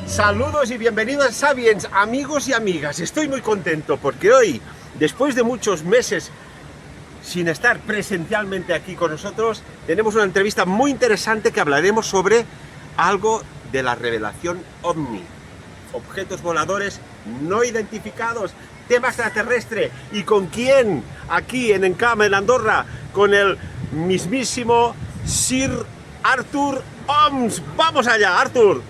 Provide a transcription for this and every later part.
Saludos y bienvenidos a Sapiens, amigos y amigas. Estoy muy contento porque hoy, después de muchos meses sin estar presencialmente aquí con nosotros, tenemos una entrevista muy interesante que hablaremos sobre algo de la revelación OVNI. Objetos voladores no identificados, tema extraterrestre. ¿Y con quién? Aquí en Encam, en Andorra, con el mismísimo Sir Arthur Oms. ¡Vamos allá, Arthur!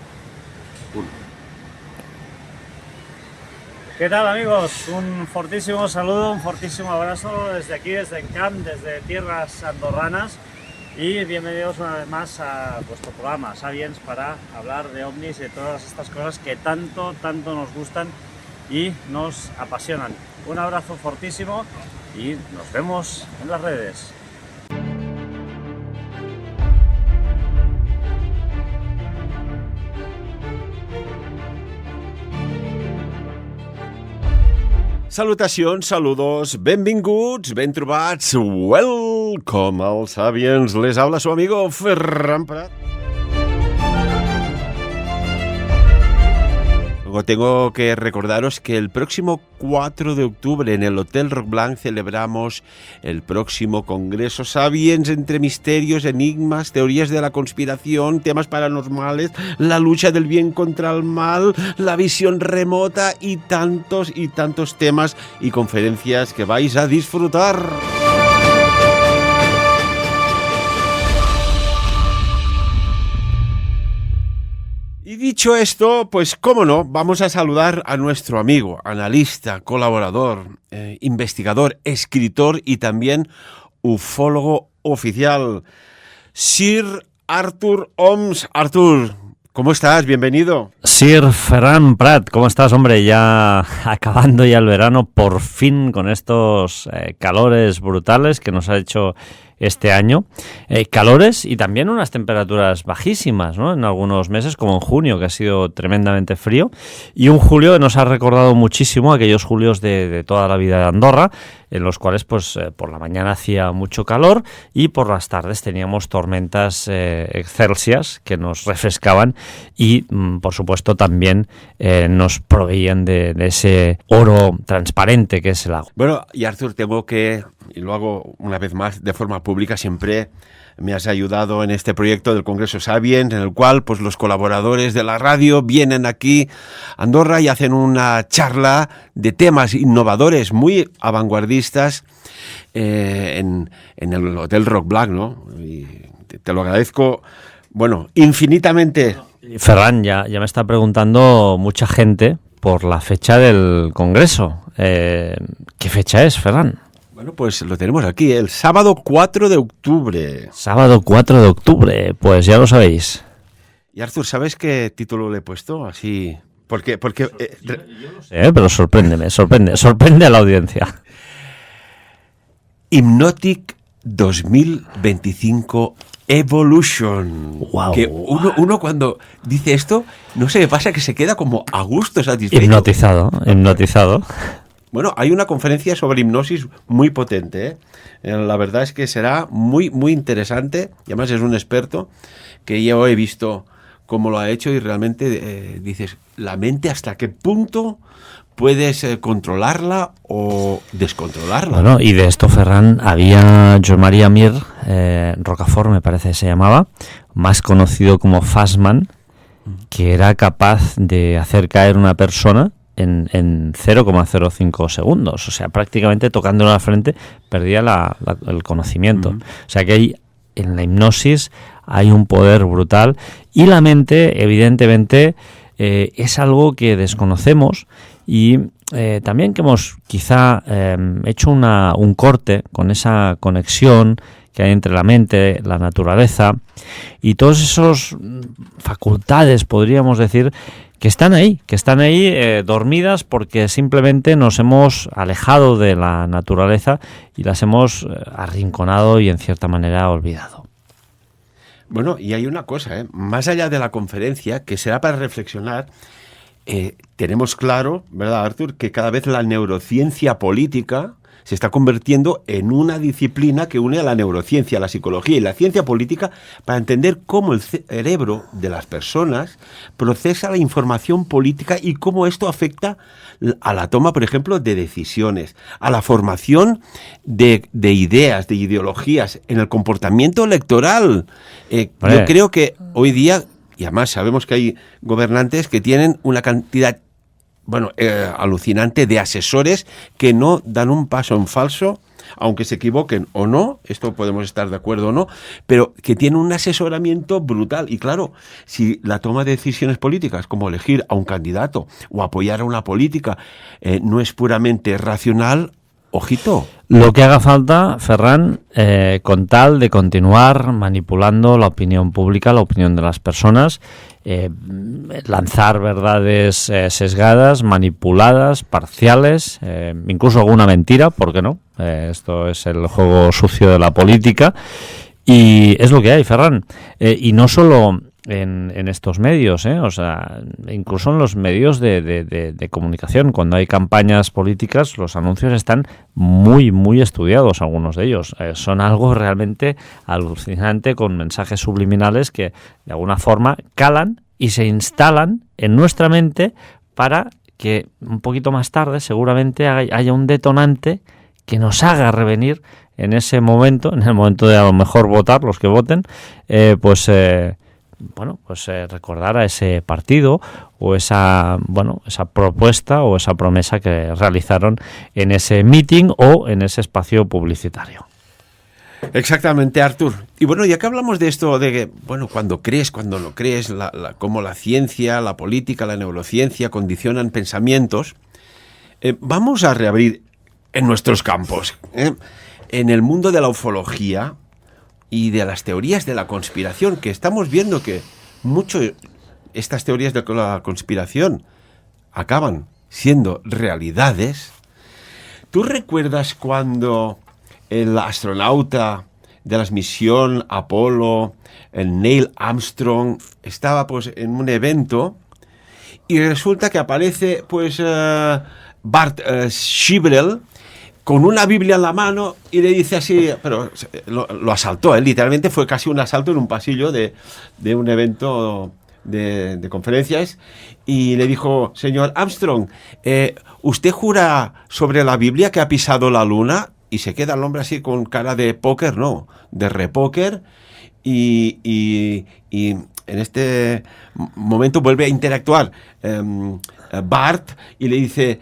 ¿Qué tal, amigos? Un fortísimo saludo, un fortísimo abrazo desde aquí, desde Encam, desde tierras andorranas, y bienvenidos una vez más a vuestro programa Sapiens, para hablar de ovnis y de todas estas cosas que tanto nos gustan y nos apasionan. Un abrazo fortísimo y nos vemos en las redes. Salutacions, saludos, benvinguts, ben trobats, welcome al Sapiens. Les habla su amigo Ferran Prat. Luego tengo que recordaros que el próximo 4 de octubre en el Hotel Rock Blanc celebramos el próximo Congreso Sapiens, entre misterios, enigmas, teorías de la conspiración, temas paranormales, la lucha del bien contra el mal, la visión remota y tantos temas y conferencias que vais a disfrutar. Y dicho esto, pues cómo no, vamos a saludar a nuestro amigo, analista, colaborador, investigador, escritor y también ufólogo oficial, Sir Arthur Oms. Arthur, ¿cómo estás? Bienvenido. Sir Ferran Prat, ¿cómo estás, hombre? Ya acabando ya el verano, por fin, con estos calores brutales que nos ha hecho este año, calores y también unas temperaturas bajísimas, ¿no? En algunos meses, como en junio, que ha sido tremendamente frío, y un julio que nos ha recordado muchísimo aquellos julios de toda la vida de Andorra, en los cuales pues por la mañana hacía mucho calor y por las tardes teníamos tormentas excelsias que nos refrescaban y por supuesto también nos proveían de ese oro transparente que es el agua. Bueno, y Arthur, tengo que, y lo hago una vez más de forma pública, siempre me has ayudado en este proyecto del Congreso Sapiens, en el cual pues los colaboradores de la radio vienen aquí a Andorra y hacen una charla de temas innovadores, muy vanguardistas, en el Hotel Rock Blanc, ¿no? Y te lo agradezco, bueno, infinitamente. Ferran, ya me está preguntando mucha gente por la fecha del Congreso. ¿Qué fecha es, Ferran? Bueno, pues lo tenemos aquí, el sábado 4 de octubre. Sábado 4 de octubre, pues ya lo sabéis. Y Arthur, ¿sabes qué título le he puesto? Así, porque yo lo sé, pero sorprende a la audiencia. Hypnotic 2025 Evolution. Wow. Que uno cuando dice esto, no sé, pasa que se queda como a gusto, satisfecho. Hipnotizado. Bueno, hay una conferencia sobre hipnosis muy potente, ¿eh? La verdad es que será muy interesante, y además es un experto que yo he visto cómo lo ha hecho y realmente dices, la mente hasta qué punto puedes controlarla o descontrolarla. Bueno, y de esto, Ferran, había Joan Maria Mir, Rocafort me parece que se llamaba, más conocido como Fassman, que era capaz de hacer caer una persona en 0,05 segundos, o sea, prácticamente tocándolo a la frente perdía el conocimiento. O sea que en la hipnosis hay un poder brutal y la mente, evidentemente, es algo que desconocemos y también que hemos quizá hecho un corte con esa conexión que hay entre la mente, la naturaleza y todas esas facultades, podríamos decir, que están ahí dormidas porque simplemente nos hemos alejado de la naturaleza y las hemos arrinconado y en cierta manera olvidado. Bueno, y hay una cosa, más allá de la conferencia, que será para reflexionar, tenemos claro, ¿verdad, Artur?, que cada vez la neurociencia política se está convirtiendo en una disciplina que une a la neurociencia, la psicología y la ciencia política para entender cómo el cerebro de las personas procesa la información política y cómo esto afecta a la toma, por ejemplo, de decisiones, a la formación de ideas, de ideologías, en el comportamiento electoral. Yo creo que hoy día, y además sabemos que hay gobernantes que tienen una cantidad alucinante de asesores que no dan un paso en falso, aunque se equivoquen o no, esto podemos estar de acuerdo o no, pero que tienen un asesoramiento brutal. Y claro, si la toma de decisiones políticas, como elegir a un candidato o apoyar a una política, no es puramente racional, ojito. Lo que haga falta, Ferran, con tal de continuar manipulando la opinión pública, la opinión de las personas, lanzar verdades sesgadas, manipuladas, parciales, incluso alguna mentira, ¿por qué no? Esto es el juego sucio de la política y es lo que hay, Ferran. Y no solo en estos medios, o sea, incluso en los medios de comunicación, cuando hay campañas políticas, los anuncios están muy estudiados, algunos de ellos. Son algo realmente alucinante, con mensajes subliminales que de alguna forma calan y se instalan en nuestra mente para que un poquito más tarde seguramente haya un detonante que nos haga revenir en ese momento, en el momento de a lo mejor votar, los que voten, recordar a ese partido o esa propuesta o esa promesa que realizaron en ese meeting o en ese espacio publicitario. Exactamente, Artur. Y bueno, ya que hablamos de esto, de que, cuando crees, cuando no crees, cómo la ciencia, la política, la neurociencia condicionan pensamientos, vamos a reabrir en nuestros campos. En el mundo de la ufología y de las teorías de la conspiración, que estamos viendo que estas teorías de la conspiración acaban siendo realidades. ¿Tú recuerdas cuando el astronauta de la misión Apolo, el Neil Armstrong, estaba en un evento y resulta que aparece Bart Schibrel con una Biblia en la mano y le dice así, pero lo asaltó, literalmente fue casi un asalto en un pasillo de un evento de conferencias, y le dijo: señor Armstrong, ¿usted jura sobre la Biblia que ha pisado la luna? Y se queda el hombre así con cara de póker, no, de repóker, y en este momento vuelve a interactuar Bart y le dice,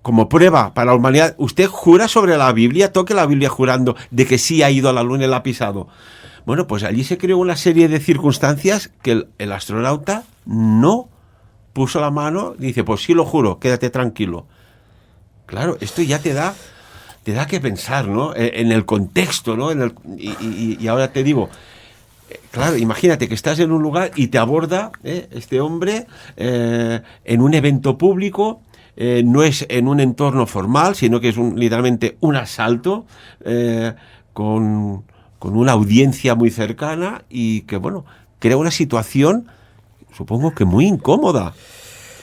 como prueba para la humanidad, ¿usted jura sobre la Biblia? Toque la Biblia jurando de que sí ha ido a la luna y la ha pisado. Bueno, pues allí se creó una serie de circunstancias que el astronauta no puso la mano y dice: pues sí lo juro, quédate tranquilo. Claro, esto ya te da que pensar, ¿no? En el contexto, ¿no? Y ahora te digo, claro, imagínate que estás en un lugar y te aborda este hombre en un evento público. No es en un entorno formal, sino que es literalmente un asalto con una audiencia muy cercana y que, crea una situación, supongo que muy incómoda.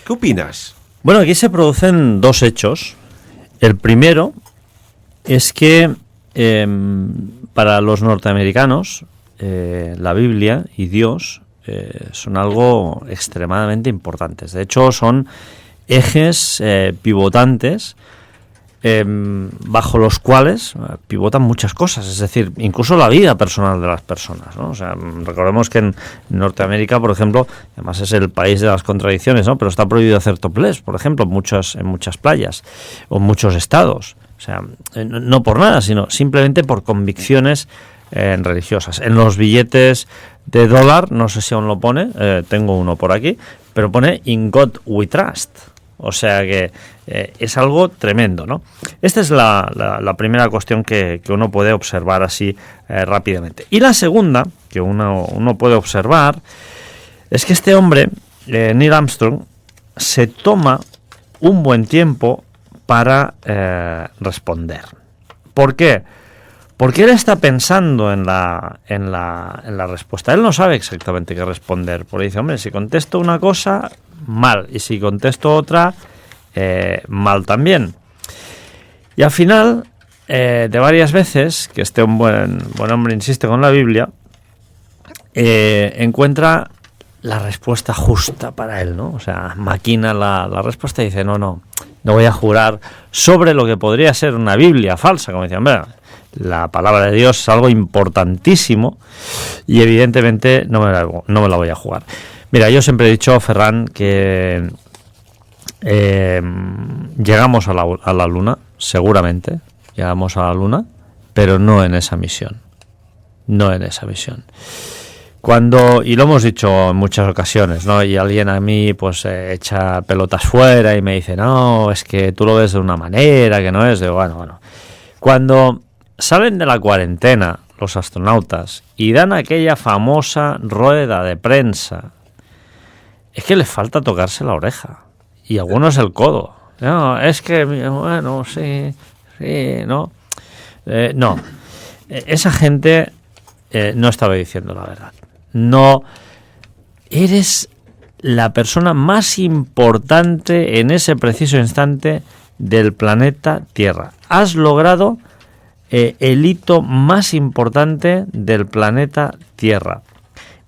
¿Qué opinas? Bueno, aquí se producen dos hechos. El primero es que para los norteamericanos la Biblia y Dios son algo extremadamente importantes. De hecho, son ejes pivotantes bajo los cuales pivotan muchas cosas, es decir, incluso la vida personal de las personas, ¿no? O sea, recordemos que en Norteamérica, por ejemplo, además es el país de las contradicciones, ¿no? Pero está prohibido hacer topless, por ejemplo, en muchas playas o en muchos estados. O sea, no por nada, sino simplemente por convicciones religiosas. En los billetes de dólar, no sé si aún lo pone, tengo uno por aquí, pero pone "In God We Trust". O sea que es algo tremendo, ¿no? Esta es la primera cuestión que uno puede observar así rápidamente. Y la segunda que uno puede observar es que este hombre, Neil Armstrong, se toma un buen tiempo para responder. ¿Por qué? Porque él está pensando en la respuesta. Él no sabe exactamente qué responder. Porque dice, hombre, si contesto una cosa, mal. Y si contesto otra, mal también. Y al final, de varias veces, que un buen hombre insiste con la Biblia, encuentra la respuesta justa para él, ¿no? O sea, maquina la respuesta y dice, no voy a jurar sobre lo que podría ser una Biblia falsa. Como decían, la palabra de Dios es algo importantísimo y evidentemente no me la voy a jugar. Mira, yo siempre he dicho, Ferran, que llegamos a la Luna, seguramente llegamos a la Luna, pero no en esa misión. Y lo hemos dicho en muchas ocasiones, ¿no? Y alguien a mí pues echa pelotas fuera y me dice, no, es que tú lo ves de una manera que no es de bueno. Cuando salen de la cuarentena los astronautas y dan aquella famosa rueda de prensa, es que les falta tocarse la oreja y algunos el codo. No, es que, bueno, sí, no. No, esa gente no estaba diciendo la verdad. No, eres la persona más importante en ese preciso instante del planeta Tierra. Has logrado el hito más importante del planeta Tierra.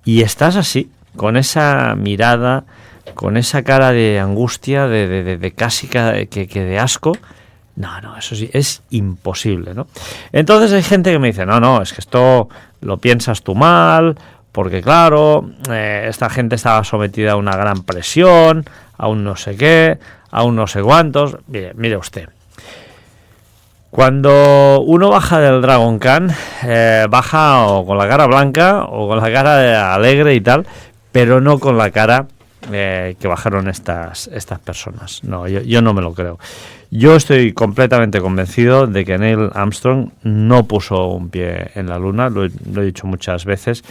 Y estás así, con esa mirada, con esa cara de angustia, de casi que de asco. No, eso sí, es imposible, ¿no? Entonces hay gente que me dice, no, es que esto lo piensas tú mal, porque claro, esta gente estaba sometida a una gran presión, a un no sé qué, a un no sé cuántos. Mire usted. Cuando uno baja del Dragon Khan, baja o con la cara blanca o con la cara alegre y tal, pero no con la cara que bajaron estas personas. No, yo no me lo creo. Yo estoy completamente convencido de que Neil Armstrong no puso un pie en la Luna, lo he dicho muchas veces.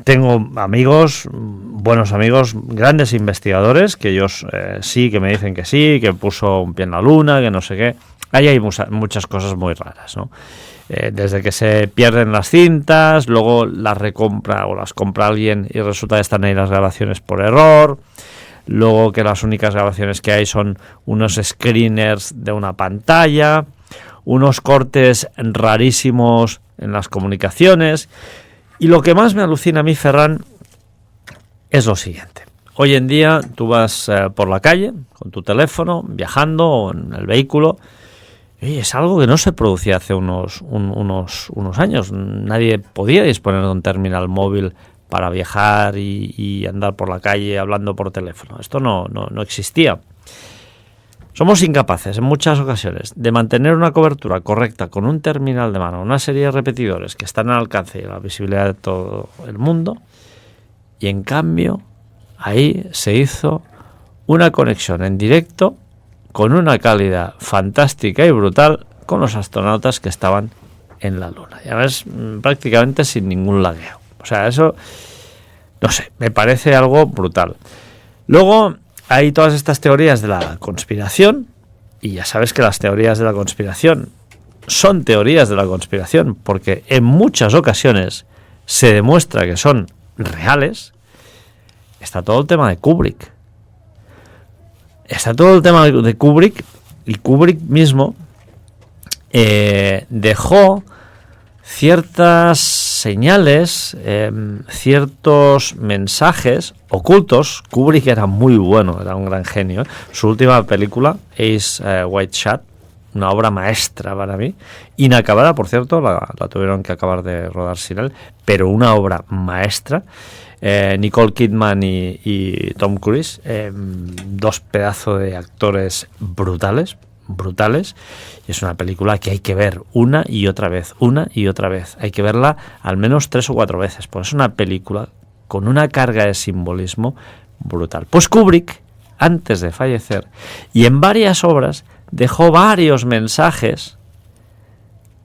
Tengo amigos, buenos amigos, grandes investigadores, que ellos sí, que me dicen que sí, que puso un pie en la Luna, que no sé qué. Ahí hay muchas cosas muy raras, ¿no? Desde que se pierden las cintas, luego las recompra o las compra alguien y resulta que están ahí las grabaciones por error, luego que las únicas grabaciones que hay son unos screeners de una pantalla, unos cortes rarísimos en las comunicaciones. Y lo que más me alucina a mí, Ferran, es lo siguiente. Hoy en día tú vas por la calle con tu teléfono, viajando o en el vehículo, y es algo que no se producía hace unos años. Nadie podía disponer de un terminal móvil para viajar y andar por la calle hablando por teléfono. Esto no existía. Somos incapaces en muchas ocasiones de mantener una cobertura correcta con un terminal de mano, una serie de repetidores que están al alcance y a la visibilidad de todo el mundo, y en cambio ahí se hizo una conexión en directo con una calidad fantástica y brutal con los astronautas que estaban en la Luna. Y además prácticamente sin ningún lagueo. O sea, eso, no sé, me parece algo brutal. Luego hay todas estas teorías de la conspiración, y ya sabes que las teorías de la conspiración son teorías de la conspiración, porque en muchas ocasiones se demuestra que son reales. Está todo el tema de Kubrick. Y Kubrick mismo dejó ciertas señales, ciertos mensajes ocultos. Kubrick era muy bueno, era un gran genio. Su última película, Ace White Shot, una obra maestra para mí, inacabada, por cierto, la tuvieron que acabar de rodar sin él, pero una obra maestra. Nicole Kidman y Tom Cruise, dos pedazos de actores brutales, y es una película que hay que ver una y otra vez, hay que verla al menos 3 o 4 veces, porque es una película con una carga de simbolismo brutal. Pues Kubrick, antes de fallecer, y en varias obras, dejó varios mensajes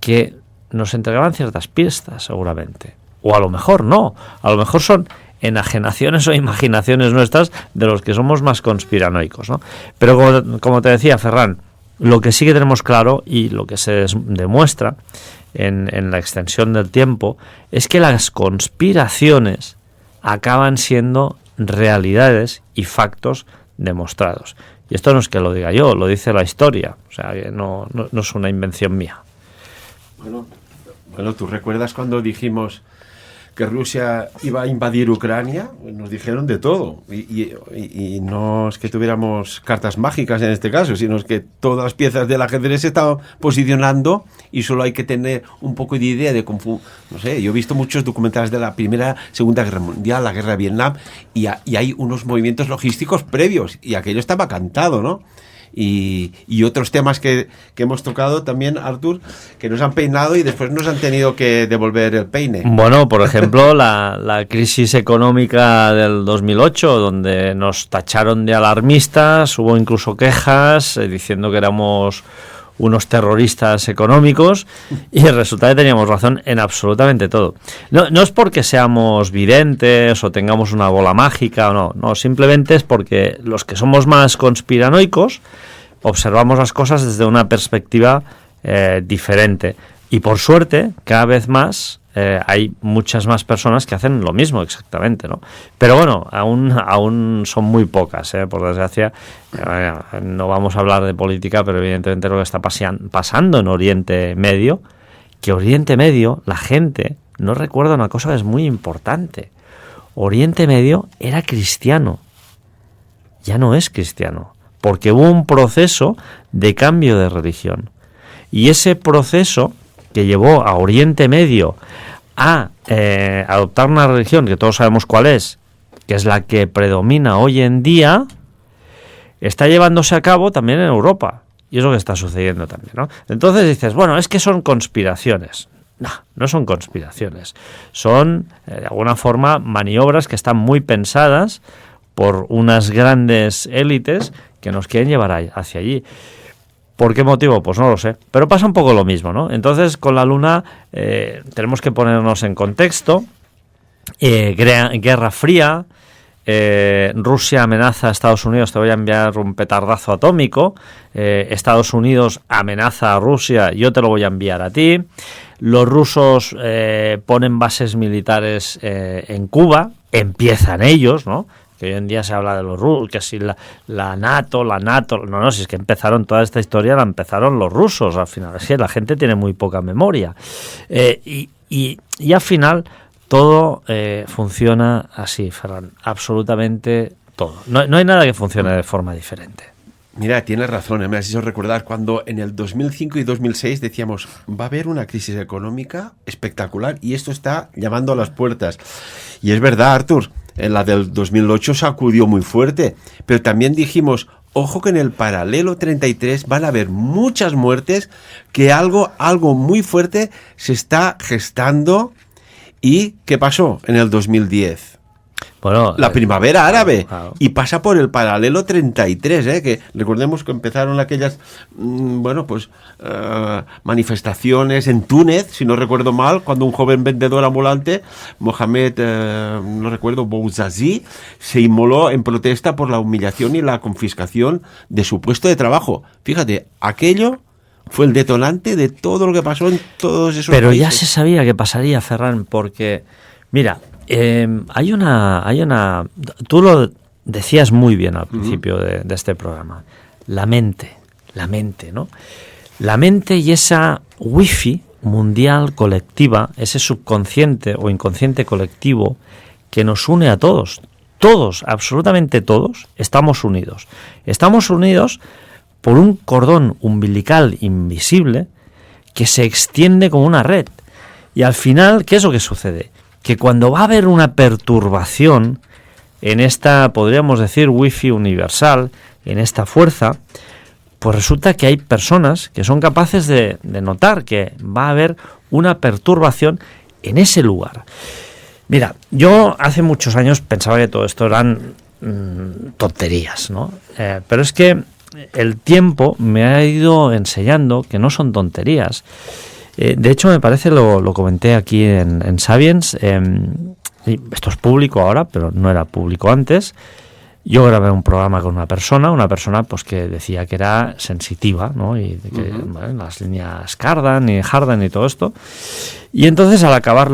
que nos entregaban ciertas pistas, seguramente. O a lo mejor no, a lo mejor son enajenaciones o imaginaciones nuestras de los que somos más conspiranoicos, ¿no? Pero como te decía, Ferran, lo que sí que tenemos claro y lo que se demuestra en la extensión del tiempo, es que las conspiraciones acaban siendo realidades y factos demostrados. Y esto no es que lo diga yo, lo dice la historia, o sea, que no es una invención mía. Bueno, ¿tú recuerdas cuando dijimos que Rusia iba a invadir Ucrania? Nos dijeron de todo, y no es que tuviéramos cartas mágicas en este caso, sino es que todas las piezas del ajedrez se estaban posicionando y solo hay que tener un poco de idea de cómo, no sé, yo he visto muchos documentales de la Primera, Segunda Guerra Mundial, la Guerra de Vietnam, y hay unos movimientos logísticos previos, y aquello estaba cantado, ¿no? Y otros temas que hemos tocado también, Artur, que nos han peinado y después nos han tenido que devolver el peine. Bueno, por ejemplo, la crisis económica del 2008, donde nos tacharon de alarmistas, hubo incluso quejas diciendo que éramos unos terroristas económicos, y resulta que teníamos razón en absolutamente todo. No es porque seamos videntes o tengamos una bola mágica, no, simplemente es porque los que somos más conspiranoicos observamos las cosas desde una perspectiva diferente, y por suerte cada vez más hay muchas más personas que hacen lo mismo exactamente, ¿no? Pero bueno, aún son muy pocas, por desgracia. No vamos a hablar de política, pero evidentemente lo que está pasando en Oriente Medio, que Oriente Medio, la gente no recuerda una cosa que es muy importante. Oriente Medio era cristiano, ya no es cristiano, porque hubo un proceso de cambio de religión, y ese proceso que llevó a Oriente Medio a adoptar una religión que todos sabemos cuál es, que es la que predomina hoy en día, está llevándose a cabo también en Europa, y es lo que está sucediendo también, ¿no? Entonces dices, bueno, es que son conspiraciones. No son conspiraciones, son de alguna forma maniobras que están muy pensadas por unas grandes élites que nos quieren llevar hacia allí. ¿Por qué motivo? Pues no lo sé. Pero pasa un poco lo mismo, ¿no? Entonces, con la Luna tenemos que ponernos en contexto. Guerra Fría. Rusia amenaza a Estados Unidos, te voy a enviar un petardazo atómico. Estados Unidos amenaza a Rusia, yo te lo voy a enviar a ti. Los rusos ponen bases militares en Cuba. Empiezan ellos, ¿no? Que hoy en día se habla de los rusos, que si la NATO, no, si es que empezaron toda esta historia, la empezaron los rusos al final, es que la gente tiene muy poca memoria, y al final todo funciona así, Ferran, absolutamente todo, no hay nada que funcione de forma diferente. Mira, tienes razón, me has hecho recordar cuando en el 2005 y 2006 decíamos, va a haber una crisis económica espectacular y esto está llamando a las puertas. Y es verdad, Artur, en la del 2008 sacudió muy fuerte, pero también dijimos, ojo que en el paralelo 33 van a haber muchas muertes, que algo muy fuerte se está gestando. ¿Y qué pasó en el 2010? Bueno, la primavera árabe, claro. Y pasa por el paralelo 33, que recordemos que empezaron aquellas manifestaciones en Túnez, si no recuerdo mal, cuando un joven vendedor ambulante, Mohamed, no recuerdo, Bouazizi, se inmoló en protesta por la humillación y la confiscación de su puesto de trabajo. Fíjate, aquello fue el detonante de todo lo que pasó en todos esos Pero países. Ya se sabía que pasaría, Ferran, porque, mira, hay una... Tú lo decías muy bien al principio de este programa. La mente, ¿no? La mente y esa wifi mundial colectiva, ese subconsciente o inconsciente colectivo que nos une a todos. Todos, absolutamente todos, estamos unidos. Estamos unidos por un cordón umbilical invisible que se extiende como una red. Y al final, ¿qué es lo que sucede? Que cuando va a haber una perturbación en esta, podríamos decir, wifi universal, en esta fuerza, pues resulta que hay personas que son capaces de notar que va a haber una perturbación en ese lugar. Mira, yo hace muchos años pensaba que todo esto eran tonterías, ¿no? Pero es que el tiempo me ha ido enseñando que no son tonterías. De hecho, me parece, lo comenté aquí en Sapiens, y esto es público ahora, pero no era público antes. Yo grabé un programa con una persona pues que decía que era sensitiva, ¿no? Y de que bueno, las líneas Cardan y Hardan y todo esto. Y entonces al acabar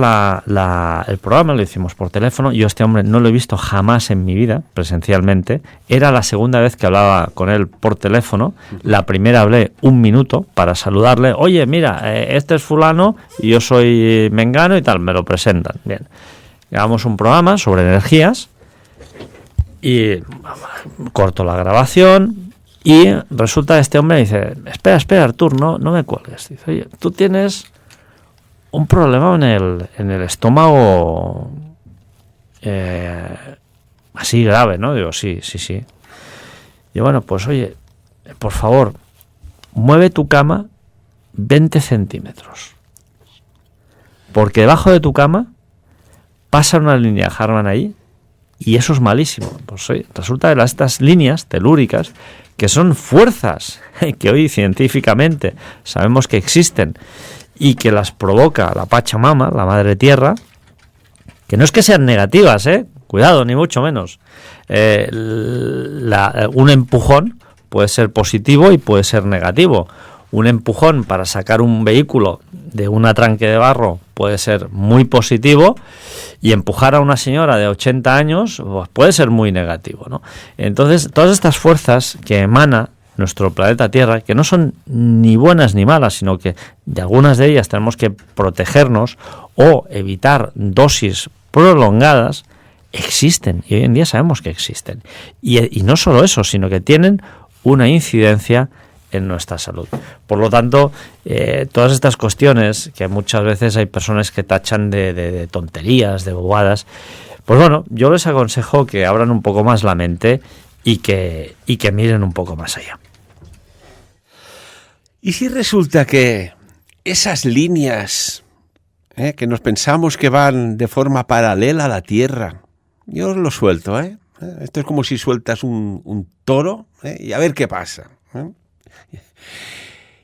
el programa, lo hicimos por teléfono. Yo a este hombre no lo he visto jamás en mi vida, presencialmente. Era la segunda vez que hablaba con él por teléfono. La primera hablé 1 minuto para saludarle. Oye, mira, este es fulano y yo soy mengano y tal. Me lo presentan. Bien. Grabamos un programa sobre energías. Y corto la grabación y resulta que este hombre dice, espera Artur, no me cuelgues. Dice, oye, tú tienes un problema en el estómago así grave, ¿no? Digo, sí. Y bueno, pues oye, por favor, mueve tu cama 20 centímetros. Porque debajo de tu cama pasa una línea Harman ahí. Y eso es malísimo. Pues resulta que estas líneas telúricas, que son fuerzas que hoy científicamente sabemos que existen y que las provoca la Pachamama, la Madre Tierra, que no es que sean negativas, cuidado, ni mucho menos. Un empujón puede ser positivo y puede ser negativo. Un empujón para sacar un vehículo de un atranque de barro puede ser muy positivo, y empujar a una señora de 80 años pues puede ser muy negativo, ¿no? Entonces, todas estas fuerzas que emana nuestro planeta Tierra, que no son ni buenas ni malas, sino que de algunas de ellas tenemos que protegernos o evitar dosis prolongadas, existen, y hoy en día sabemos que existen. Y no solo eso, sino que tienen una incidencia en nuestra salud. Por lo tanto, todas estas cuestiones que muchas veces hay personas que tachan de tonterías, de bobadas, pues bueno, yo les aconsejo que abran un poco más la mente y que miren un poco más allá. ¿Y si resulta que esas líneas que nos pensamos que van de forma paralela a la Tierra, yo os lo suelto, esto es como si sueltas un toro, y a ver qué pasa,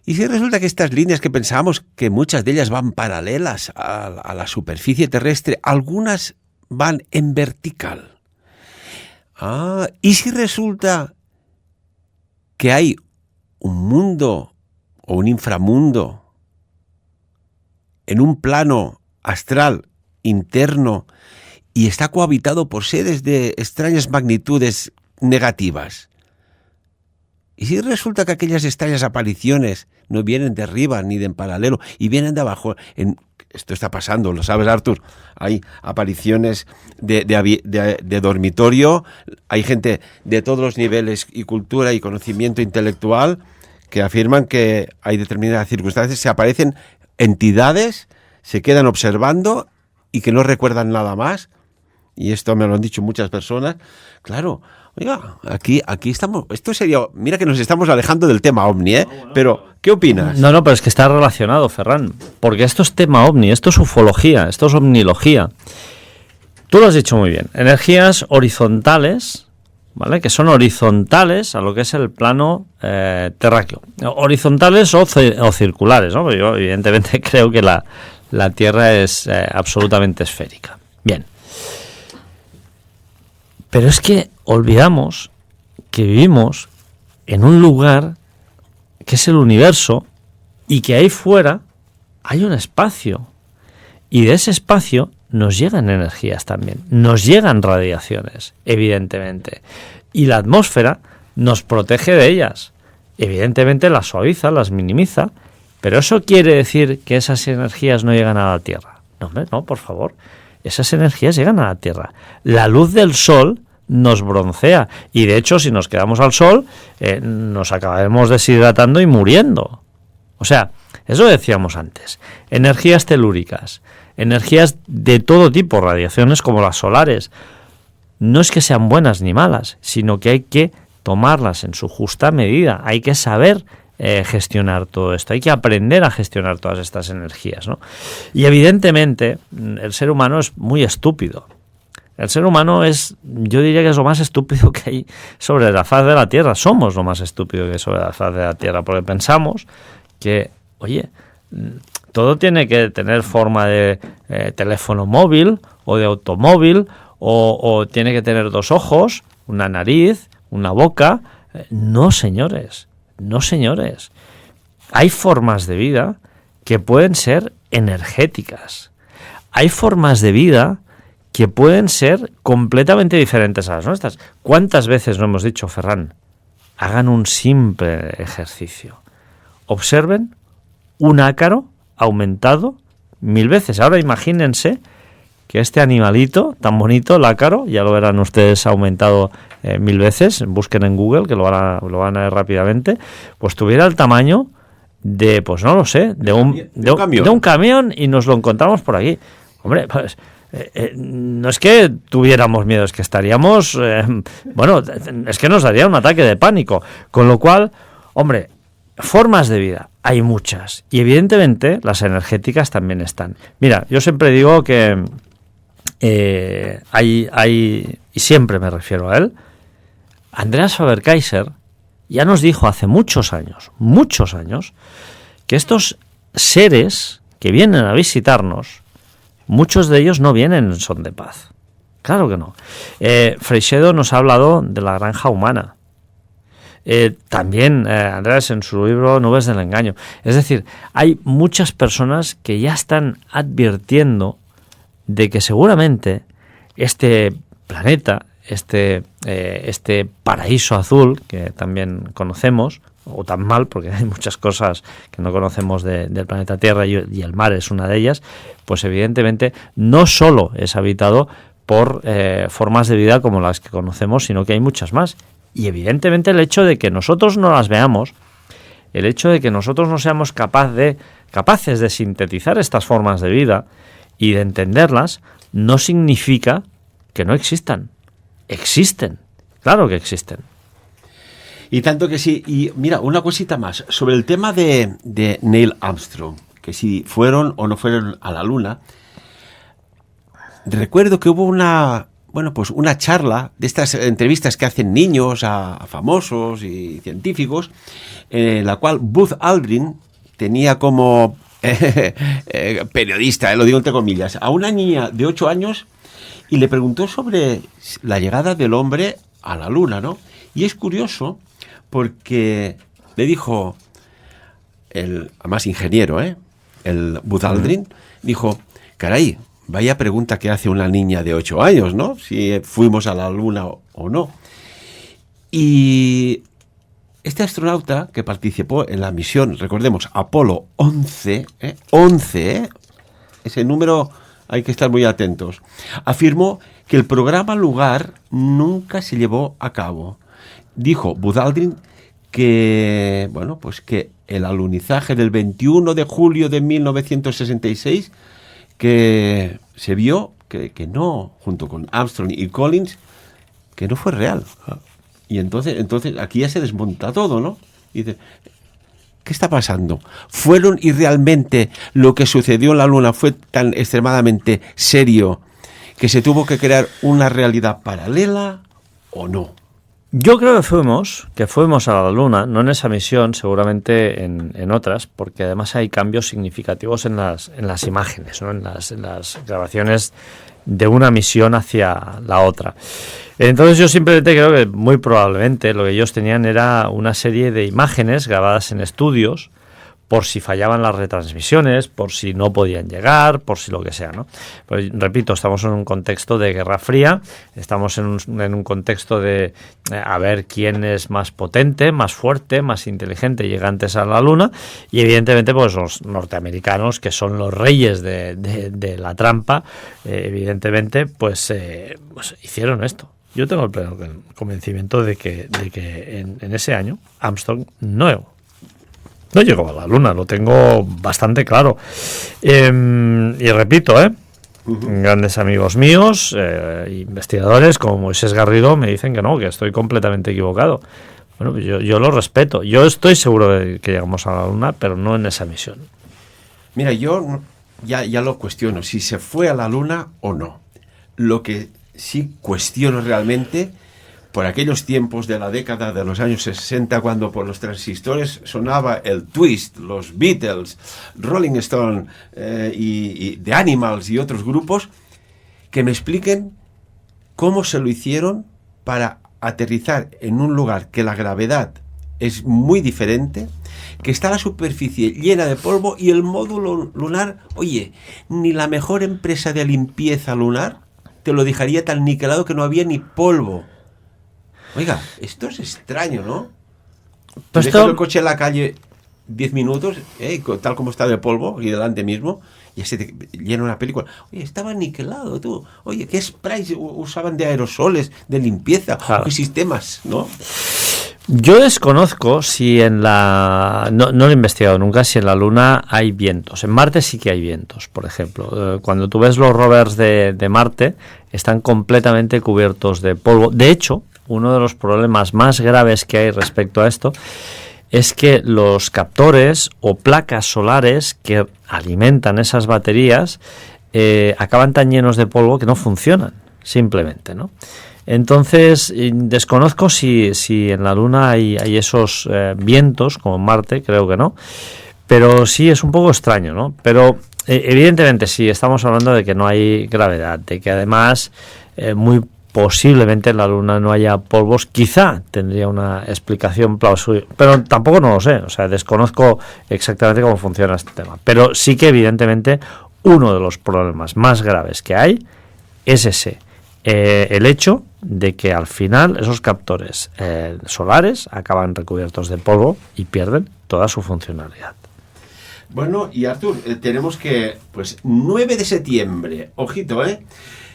Y si resulta que estas líneas que pensamos que muchas de ellas van paralelas a la superficie terrestre, algunas van en vertical. ¿Y si resulta que hay un mundo o un inframundo en un plano astral interno y está cohabitado por seres de extrañas magnitudes negativas? ¿Y si resulta que aquellas extrañas apariciones no vienen de arriba ni de en paralelo y vienen de abajo? Esto está pasando, lo sabes, Artur. Hay apariciones de dormitorio, hay gente de todos los niveles y cultura y conocimiento intelectual que afirman que hay determinadas circunstancias, se aparecen entidades, se quedan observando y que no recuerdan nada más. Y esto me lo han dicho muchas personas. Claro. Oiga, aquí estamos, esto sería, mira que nos estamos alejando del tema ovni, pero ¿qué opinas? No, pero es que está relacionado, Ferran, porque esto es tema ovni, esto es ufología, esto es omnilogía. Tú lo has dicho muy bien, energías horizontales, ¿vale? Que son horizontales a lo que es el plano terráqueo, horizontales o circulares, ¿no? Yo evidentemente creo que la Tierra es absolutamente esférica. Bien. Pero es que olvidamos que vivimos en un lugar que es el universo y que ahí fuera hay un espacio. Y de ese espacio nos llegan energías también, nos llegan radiaciones, evidentemente. Y la atmósfera nos protege de ellas. Evidentemente las suaviza, las minimiza, pero ¿eso quiere decir que esas energías no llegan a la Tierra? No, hombre, no, por favor. Esas energías llegan a la Tierra. La luz del sol nos broncea y de hecho si nos quedamos al sol nos acabaremos deshidratando y muriendo. O sea, eso decíamos antes. Energías telúricas, energías de todo tipo, radiaciones como las solares. No es que sean buenas ni malas, sino que hay que tomarlas en su justa medida. Hay que saber gestionar todo esto, hay que aprender a gestionar todas estas energías, ¿no? Y evidentemente el ser humano es muy estúpido. El ser humano yo diría que es lo más estúpido que hay sobre la faz de la Tierra. Somos lo más estúpido que hay sobre la faz de la Tierra, porque pensamos que, oye, todo tiene que tener forma de teléfono móvil o de automóvil o tiene que tener 2 ojos, una nariz, una boca. No, señores, no, señores. Hay formas de vida que pueden ser energéticas. Hay formas de vida que pueden ser completamente diferentes a las nuestras. ¿Cuántas veces no hemos dicho, Ferran? Hagan un simple ejercicio. Observen un ácaro aumentado 1000 veces. Ahora imagínense que este animalito tan bonito, el ácaro, ya lo verán ustedes aumentado 1000 veces, busquen en Google que lo van a ver rápidamente, pues tuviera el tamaño de, pues no lo sé, de un camión y nos lo encontramos por aquí. Hombre, pues no es que tuviéramos miedo, es que estaríamos, es que nos daría un ataque de pánico. Con lo cual, hombre, formas de vida hay muchas y evidentemente las energéticas también están. Mira, yo siempre digo que hay, y siempre me refiero a él, Andreas Faber-Kaiser ya nos dijo hace muchos años, que estos seres que vienen a visitarnos, muchos de ellos no vienen en son de paz. Claro que no. Freixedo nos ha hablado de la granja humana. También Andreas en su libro Nubes del Engaño. Es decir, hay muchas personas que ya están advirtiendo de que seguramente este planeta, este paraíso azul que también conocemos, o tan mal, porque hay muchas cosas que no conocemos del planeta Tierra y el mar es una de ellas, pues evidentemente no solo es habitado por formas de vida como las que conocemos, sino que hay muchas más. Y evidentemente el hecho de que nosotros no las veamos, el hecho de que nosotros no seamos capaces de sintetizar estas formas de vida y de entenderlas, no significa que no existan. Existen, claro que existen. Y tanto que sí. Y mira, una cosita más sobre el tema de Neil Armstrong, que si fueron o no fueron a la Luna. Recuerdo que hubo una charla de estas entrevistas que hacen niños a famosos y científicos, en la cual Buzz Aldrin tenía como periodista, lo digo entre comillas, a una niña de 8 años y le preguntó sobre la llegada del hombre a la Luna, ¿no? Y es curioso porque le dijo además ingeniero, el Buzz Aldrin, dijo, caray, vaya pregunta que hace una niña de 8 años, ¿no? Si fuimos a la Luna o no. Y este astronauta que participó en la misión, recordemos, Apolo 11, ese número hay que estar muy atentos, afirmó que el programa Lugar nunca se llevó a cabo. Dijo Buzz Aldrin que, que el alunizaje del 21 de julio de 1966, que se vio que no, junto con Armstrong y Collins, que no fue real. Y entonces aquí ya se desmonta todo, ¿no? Y dice, ¿qué está pasando? ¿Fueron y realmente lo que sucedió en la Luna fue tan extremadamente serio que se tuvo que crear una realidad paralela o no? Yo creo que fuimos a la Luna, no en esa misión, seguramente en otras, porque además hay cambios significativos en las imágenes, ¿no? en las grabaciones de una misión hacia la otra. Entonces yo simplemente creo que muy probablemente lo que ellos tenían era una serie de imágenes grabadas en estudios, por si fallaban las retransmisiones, por si no podían llegar, por si lo que sea, ¿no? Pues repito, estamos en un contexto de Guerra Fría, estamos en un contexto de a ver quién es más potente, más fuerte, más inteligente, llega antes a la Luna, y evidentemente pues los norteamericanos, que son los reyes de la trampa, evidentemente pues hicieron esto. Yo tengo el pleno convencimiento de que en ese año Armstrong no llegó a la Luna, lo tengo bastante claro. Y repito, grandes amigos míos, investigadores como Moisés Garrido, me dicen que no, que estoy completamente equivocado. Bueno, yo lo respeto. Yo estoy seguro de que llegamos a la Luna, pero no en esa misión. Mira, yo ya lo cuestiono, si se fue a la Luna o no. Lo que sí cuestiono realmente, por aquellos tiempos de la década de los años 60, cuando por los transistores sonaba el Twist, los Beatles, Rolling Stone y The Animals y otros grupos, que me expliquen cómo se lo hicieron para aterrizar en un lugar que la gravedad es muy diferente, que está la superficie llena de polvo y el módulo lunar, oye, ni la mejor empresa de limpieza lunar te lo dejaría tan niquelado que no había ni polvo. Oiga, esto es extraño, ¿no? Pues dejas el coche en la calle 10 minutos, tal como está de polvo, y delante mismo, y se te llena una película. Oye, estaba niquelado, tú. Oye, ¿qué sprays usaban de aerosoles, de limpieza? Claro. ¿Qué sistemas, no? Yo desconozco si en la... No lo he investigado nunca, si en la Luna hay vientos. En Marte sí que hay vientos, por ejemplo. Cuando tú ves los rovers de Marte, están completamente cubiertos de polvo. De hecho, uno de los problemas más graves que hay respecto a esto es que los captores o placas solares que alimentan esas baterías acaban tan llenos de polvo que no funcionan, simplemente, ¿no? Entonces, desconozco si en la Luna hay esos vientos, como en Marte, creo que no, pero sí es un poco extraño, ¿no? Pero evidentemente sí, estamos hablando de que no hay gravedad, de que además muy posiblemente en la Luna no haya polvos. Quizá tendría una explicación plausible, pero tampoco no lo sé, o sea, desconozco exactamente cómo funciona este tema, pero sí que evidentemente uno de los problemas más graves que hay es ese, el hecho de que al final esos captores solares acaban recubiertos de polvo y pierden toda su funcionalidad. Bueno, y Artur, tenemos que, pues, 9 de septiembre, ojito,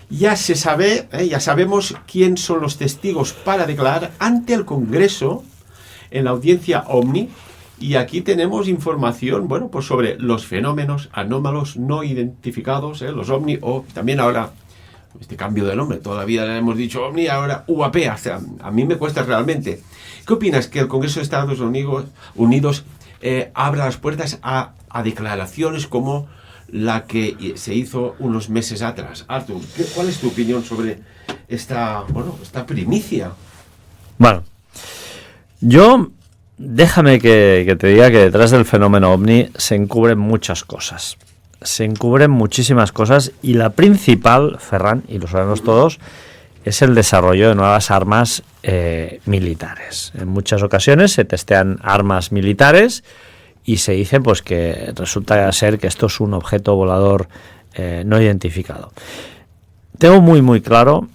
ya se sabe, ya sabemos quién son los testigos para declarar ante el Congreso en la audiencia OVNI, y aquí tenemos información, bueno, pues sobre los fenómenos anómalos no identificados, los OVNI, o también ahora este cambio de nombre, todavía le hemos dicho OVNI, ahora UAP, o sea, a mí me cuesta realmente. ¿Qué opinas que el Congreso de Estados Unidos abra las puertas a declaraciones como la que se hizo unos meses atrás? Artur, ¿cuál es tu opinión sobre esta primicia? Bueno, déjame que te diga que detrás del fenómeno OVNI se encubren muchas cosas. Se encubren muchísimas cosas, y la principal, Ferran, y lo sabemos todos, es el desarrollo de nuevas armas militares. En muchas ocasiones se testean armas militares y se dice pues que resulta ser que esto es un objeto volador no identificado. Tengo muy claro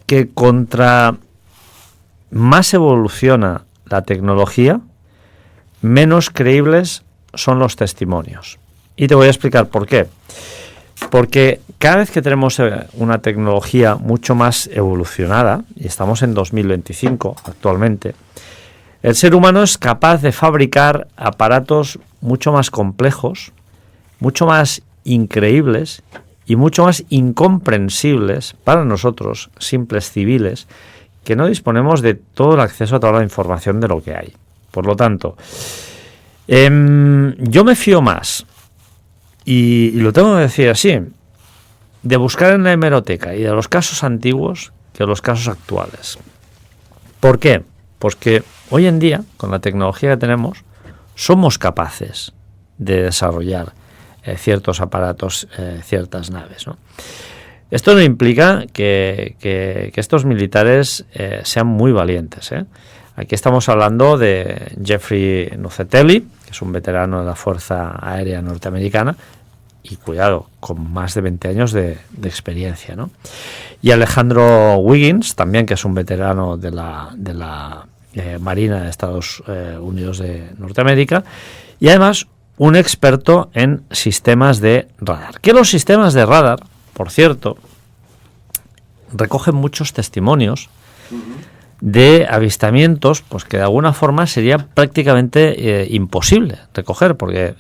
que contra más evoluciona la tecnología, menos creíbles son los testimonios. Y te voy a explicar por qué. Porque cada vez que tenemos una tecnología mucho más evolucionada, y estamos en 2025 actualmente, el ser humano es capaz de fabricar aparatos mucho más complejos, mucho más increíbles y mucho más incomprensibles para nosotros, simples civiles, que no disponemos de todo el acceso a toda la información de lo que hay. Por lo tanto, yo me fío más, y lo tengo que decir así, de buscar en la hemeroteca y de los casos antiguos que los casos actuales. ¿Por qué? Porque hoy en día, con la tecnología que tenemos, somos capaces de desarrollar ciertos aparatos, ciertas naves, ¿no? Esto no implica que estos militares sean muy valientes, Aquí estamos hablando de Jeffrey Nocetelli, que es un veterano de la Fuerza Aérea Norteamericana, y cuidado, con más de 20 años de experiencia, ¿no? Y Alejandro Wiggins, también, que es un veterano de la Marina de Estados Unidos de Norteamérica, y además un experto en sistemas de radar. Que los sistemas de radar, por cierto, recogen muchos testimonios de avistamientos, pues que de alguna forma sería prácticamente imposible recoger, porque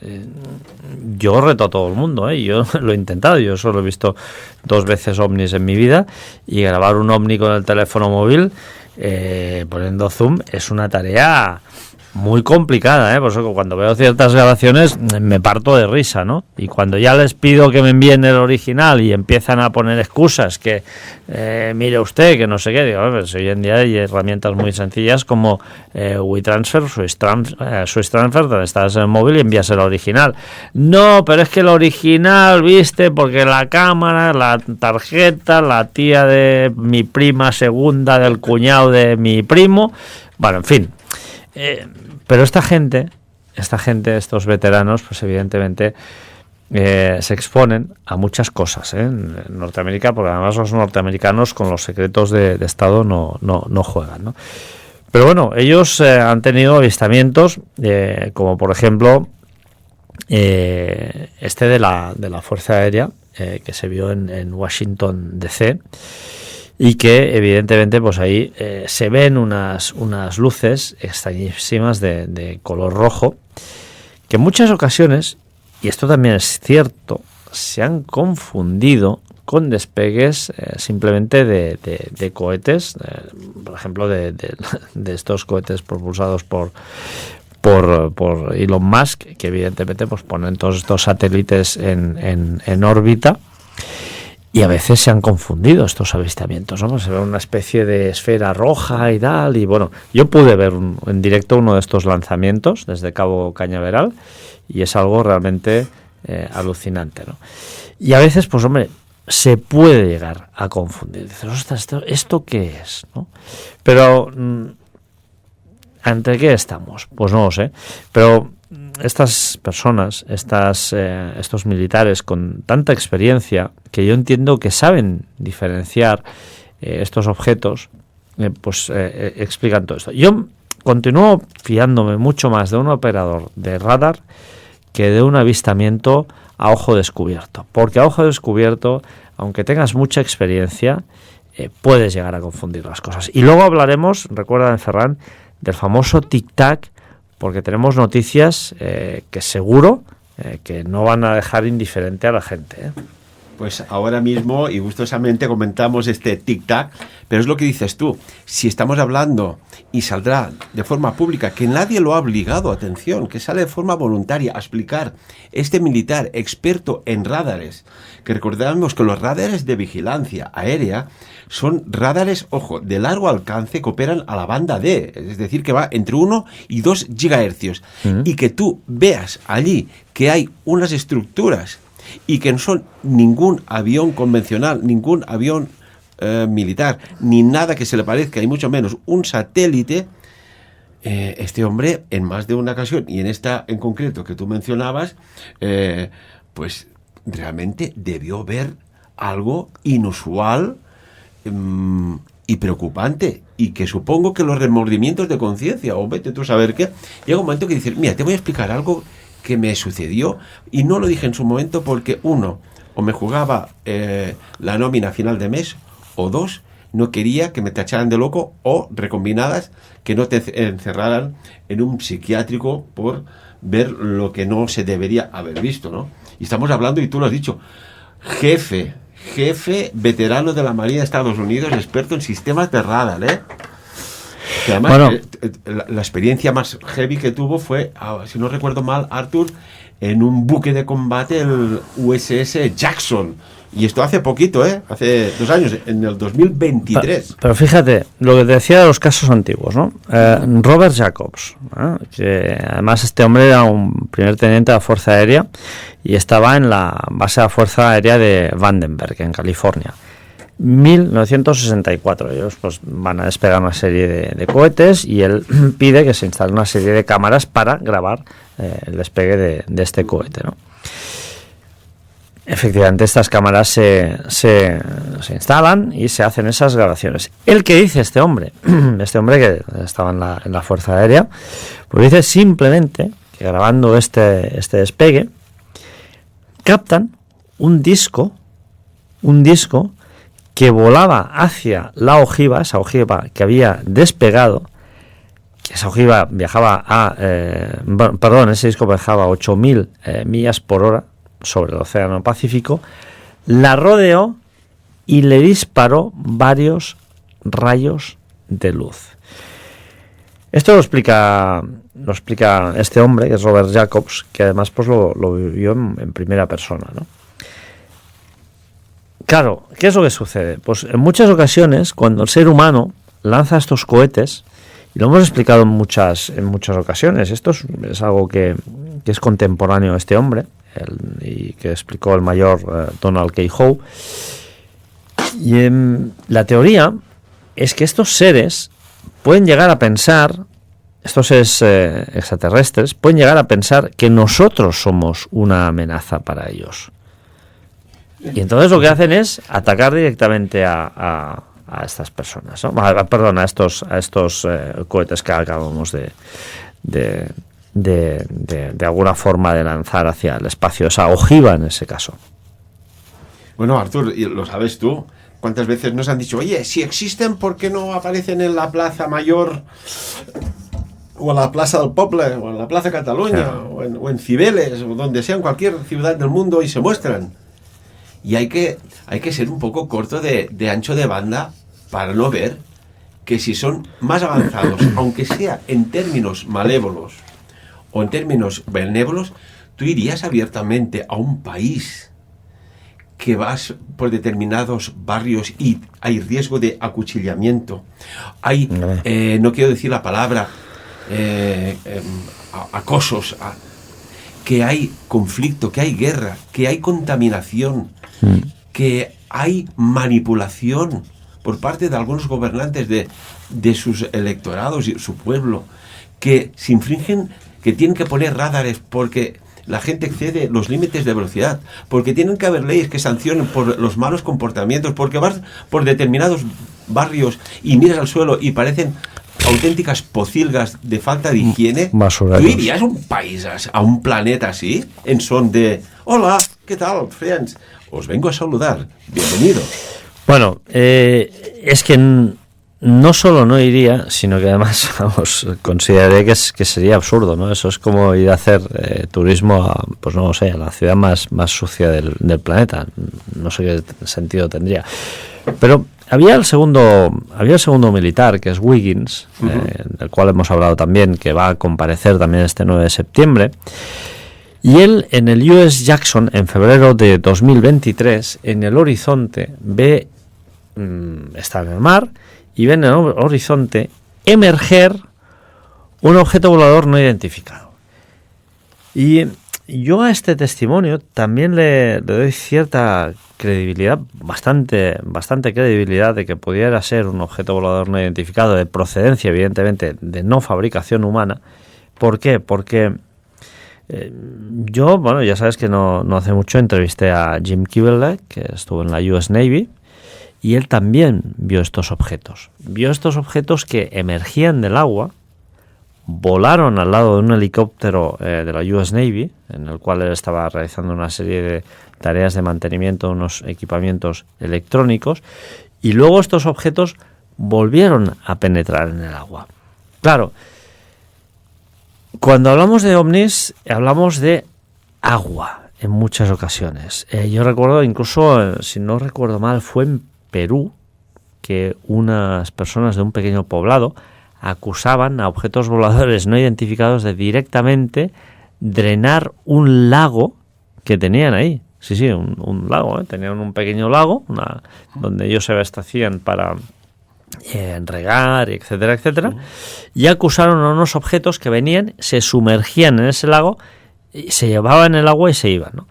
yo reto a todo el mundo, yo lo he intentado, yo solo he visto 2 veces ovnis en mi vida, y grabar un ovni con el teléfono móvil poniendo zoom es una tarea muy complicada, ¿eh? Por eso cuando veo ciertas grabaciones me parto de risa, ¿no? Y cuando ya les pido que me envíen el original y empiezan a poner excusas que mire usted, que no sé qué, digo, pues hoy en día hay herramientas muy sencillas como WeTransfer, Swiss Transfer, donde estás en el móvil y envías el original. No, pero es que el original, viste, porque la cámara, la tarjeta, la tía de mi prima segunda, del cuñado de mi primo, bueno, en fin. Pero esta gente, estos veteranos, pues evidentemente se exponen a muchas cosas en Norteamérica, porque además los norteamericanos con los secretos de Estado no juegan, ¿no? Pero bueno, ellos han tenido avistamientos, como por ejemplo este de la Fuerza Aérea, que se vio en Washington DC, y que evidentemente pues ahí se ven unas luces extrañísimas de color rojo, que en muchas ocasiones, y esto también es cierto, se han confundido con despegues simplemente de cohetes, por ejemplo de estos cohetes propulsados por Elon Musk, que evidentemente pues ponen todos estos satélites en órbita. Y a veces se han confundido estos avistamientos, ¿no? Se ve una especie de esfera roja y tal. Y bueno, yo pude ver en directo uno de estos lanzamientos desde Cabo Cañaveral y es algo realmente alucinante, ¿no? Y a veces, pues hombre, se puede llegar a confundir. Dices, ostras, ¿esto qué es?, ¿no? Pero ¿ante qué estamos? Pues no lo sé. Pero estas personas, estos militares con tanta experiencia, que yo entiendo que saben diferenciar estos objetos, pues explican todo esto. Yo continúo fiándome mucho más de un operador de radar que de un avistamiento a ojo descubierto, porque a ojo descubierto, aunque tengas mucha experiencia, puedes llegar a confundir las cosas. Y luego hablaremos, recuerda, Ferran, del famoso tic-tac, porque tenemos noticias que seguro que no van a dejar indiferente a la gente, ¿eh? Pues ahora mismo y gustosamente comentamos este tic-tac, pero es lo que dices tú, si estamos hablando y saldrá de forma pública, que nadie lo ha obligado, atención, que sale de forma voluntaria a explicar este militar experto en radares, que recordamos que los radares de vigilancia aérea son radares, ojo, de largo alcance que operan a la banda D, es decir, que va entre 1 y 2 gigahercios, y que tú veas allí que hay unas estructuras y que no son ningún avión convencional, ningún avión militar, ni nada que se le parezca, y mucho menos un satélite. Este hombre, en más de una ocasión, y en esta en concreto que tú mencionabas, pues realmente debió ver algo inusual y preocupante, y que supongo que los remordimientos de conciencia, o vete tú a saber qué, llega un momento que dices, mira, te voy a explicar algo que me sucedió, y no lo dije en su momento porque, uno, o me jugaba la nómina final de mes, o dos, no quería que me tacharan de loco, o recombinadas, que no te encerraran en un psiquiátrico por ver lo que no se debería haber visto, ¿no? Y estamos hablando, y tú lo has dicho, jefe veterano de la Marina de Estados Unidos, experto en sistemas de radar, ¿eh? Que además, bueno, la experiencia más heavy que tuvo fue, si no recuerdo mal, Arthur, en un buque de combate, el USS Jackson. Y esto hace poquito, hace 2 años, en el 2023. Pero fíjate, lo que te decía de los casos antiguos, ¿no? Robert Jacobs, que además este hombre era un primer teniente de la Fuerza Aérea y estaba en la base de la Fuerza Aérea de Vandenberg, en California. 1964, ellos pues van a despegar una serie de cohetes y él pide que se instale una serie de cámaras para grabar el despegue de este cohete, ¿no? Efectivamente, estas cámaras se instalan y se hacen esas grabaciones. ¿El que dice este hombre que estaba en la Fuerza Aérea, pues dice simplemente que grabando este despegue captan un disco que volaba hacia la ojiva, esa ojiva que había despegado, que esa ojiva viajaba ese disco viajaba a 8.000 millas por hora sobre el Océano Pacífico, la rodeó y le disparó varios rayos de luz. Esto lo explica este hombre, que es Robert Jacobs, que además pues lo vivió en primera persona, ¿no? Claro, ¿qué es lo que sucede? Pues en muchas ocasiones, cuando el ser humano lanza estos cohetes, y lo hemos explicado en muchas ocasiones, esto es algo que es contemporáneo a este hombre, y que explicó el mayor Donald K. Howe, y la teoría es que estos seres pueden llegar a pensar, estos seres extraterrestres, pueden llegar a pensar que nosotros somos una amenaza para ellos. Y entonces lo que hacen es atacar directamente a estas personas, ¿no? Perdón, a estos cohetes que acabamos de alguna forma de lanzar hacia el espacio, esa ojiva en ese caso. Bueno, Artur, lo sabes tú. ¿Cuántas veces nos han dicho, oye, si existen, ¿por qué no aparecen en la Plaza Mayor o en la Plaza del Poble o en la Plaza Cataluña o en Cibeles o donde sea, en cualquier ciudad del mundo, y se muestran? Y hay que ser un poco corto de ancho de banda para no ver que si son más avanzados, aunque sea en términos malévolos o en términos benévolos, tú irías abiertamente a un país que vas por determinados barrios y hay riesgo de acuchillamiento, hay, no quiero decir la palabra, acosos, que hay conflicto, que hay guerra, que hay contaminación, que hay manipulación por parte de algunos gobernantes de sus electorados y su pueblo, que se infringen, que tienen que poner radares porque la gente excede los límites de velocidad, porque tienen que haber leyes que sancionen por los malos comportamientos, porque vas por determinados barrios y miras al suelo y parecen auténticas pocilgas de falta de higiene. Basureros. ¿Tú irías a un país, a un planeta así, en son de hola, ¿qué tal, friends? Os vengo a saludar, bienvenido. Bueno, es que no solo no iría, sino que además, vamos, consideré que sería absurdo, ¿no? Eso es como ir a hacer turismo a, pues no sé, a la ciudad más sucia del planeta. No sé qué sentido tendría. Pero había el segundo militar, que es Wiggins, del cual hemos hablado también, que va a comparecer también este 9 de septiembre. Y él, en el US Jackson, en febrero de 2023, en el horizonte ve, está en el mar, y ve en el horizonte emerger un objeto volador no identificado. Y yo a este testimonio también le doy cierta credibilidad, bastante credibilidad, de que pudiera ser un objeto volador no identificado, de procedencia, evidentemente, de no fabricación humana. ¿Por qué? Porque yo, bueno, ya sabes que no hace mucho entrevisté a Jim Kivelek, que estuvo en la US Navy, y él también vio estos objetos. Vio estos objetos que emergían del agua, volaron al lado de un helicóptero de la US Navy, en el cual él estaba realizando una serie de tareas de mantenimiento de unos equipamientos electrónicos, y luego estos objetos volvieron a penetrar en el agua. Claro, cuando hablamos de ovnis, hablamos de agua en muchas ocasiones. Yo recuerdo, incluso, si no recuerdo mal, fue en Perú, que unas personas de un pequeño poblado acusaban a objetos voladores no identificados de directamente drenar un lago que tenían ahí. Sí, un lago, tenían un pequeño lago donde ellos se abastecían para regar, etcétera, etcétera, y acusaron a unos objetos que venían, se sumergían en ese lago, y se llevaban el agua y se iban, ¿no?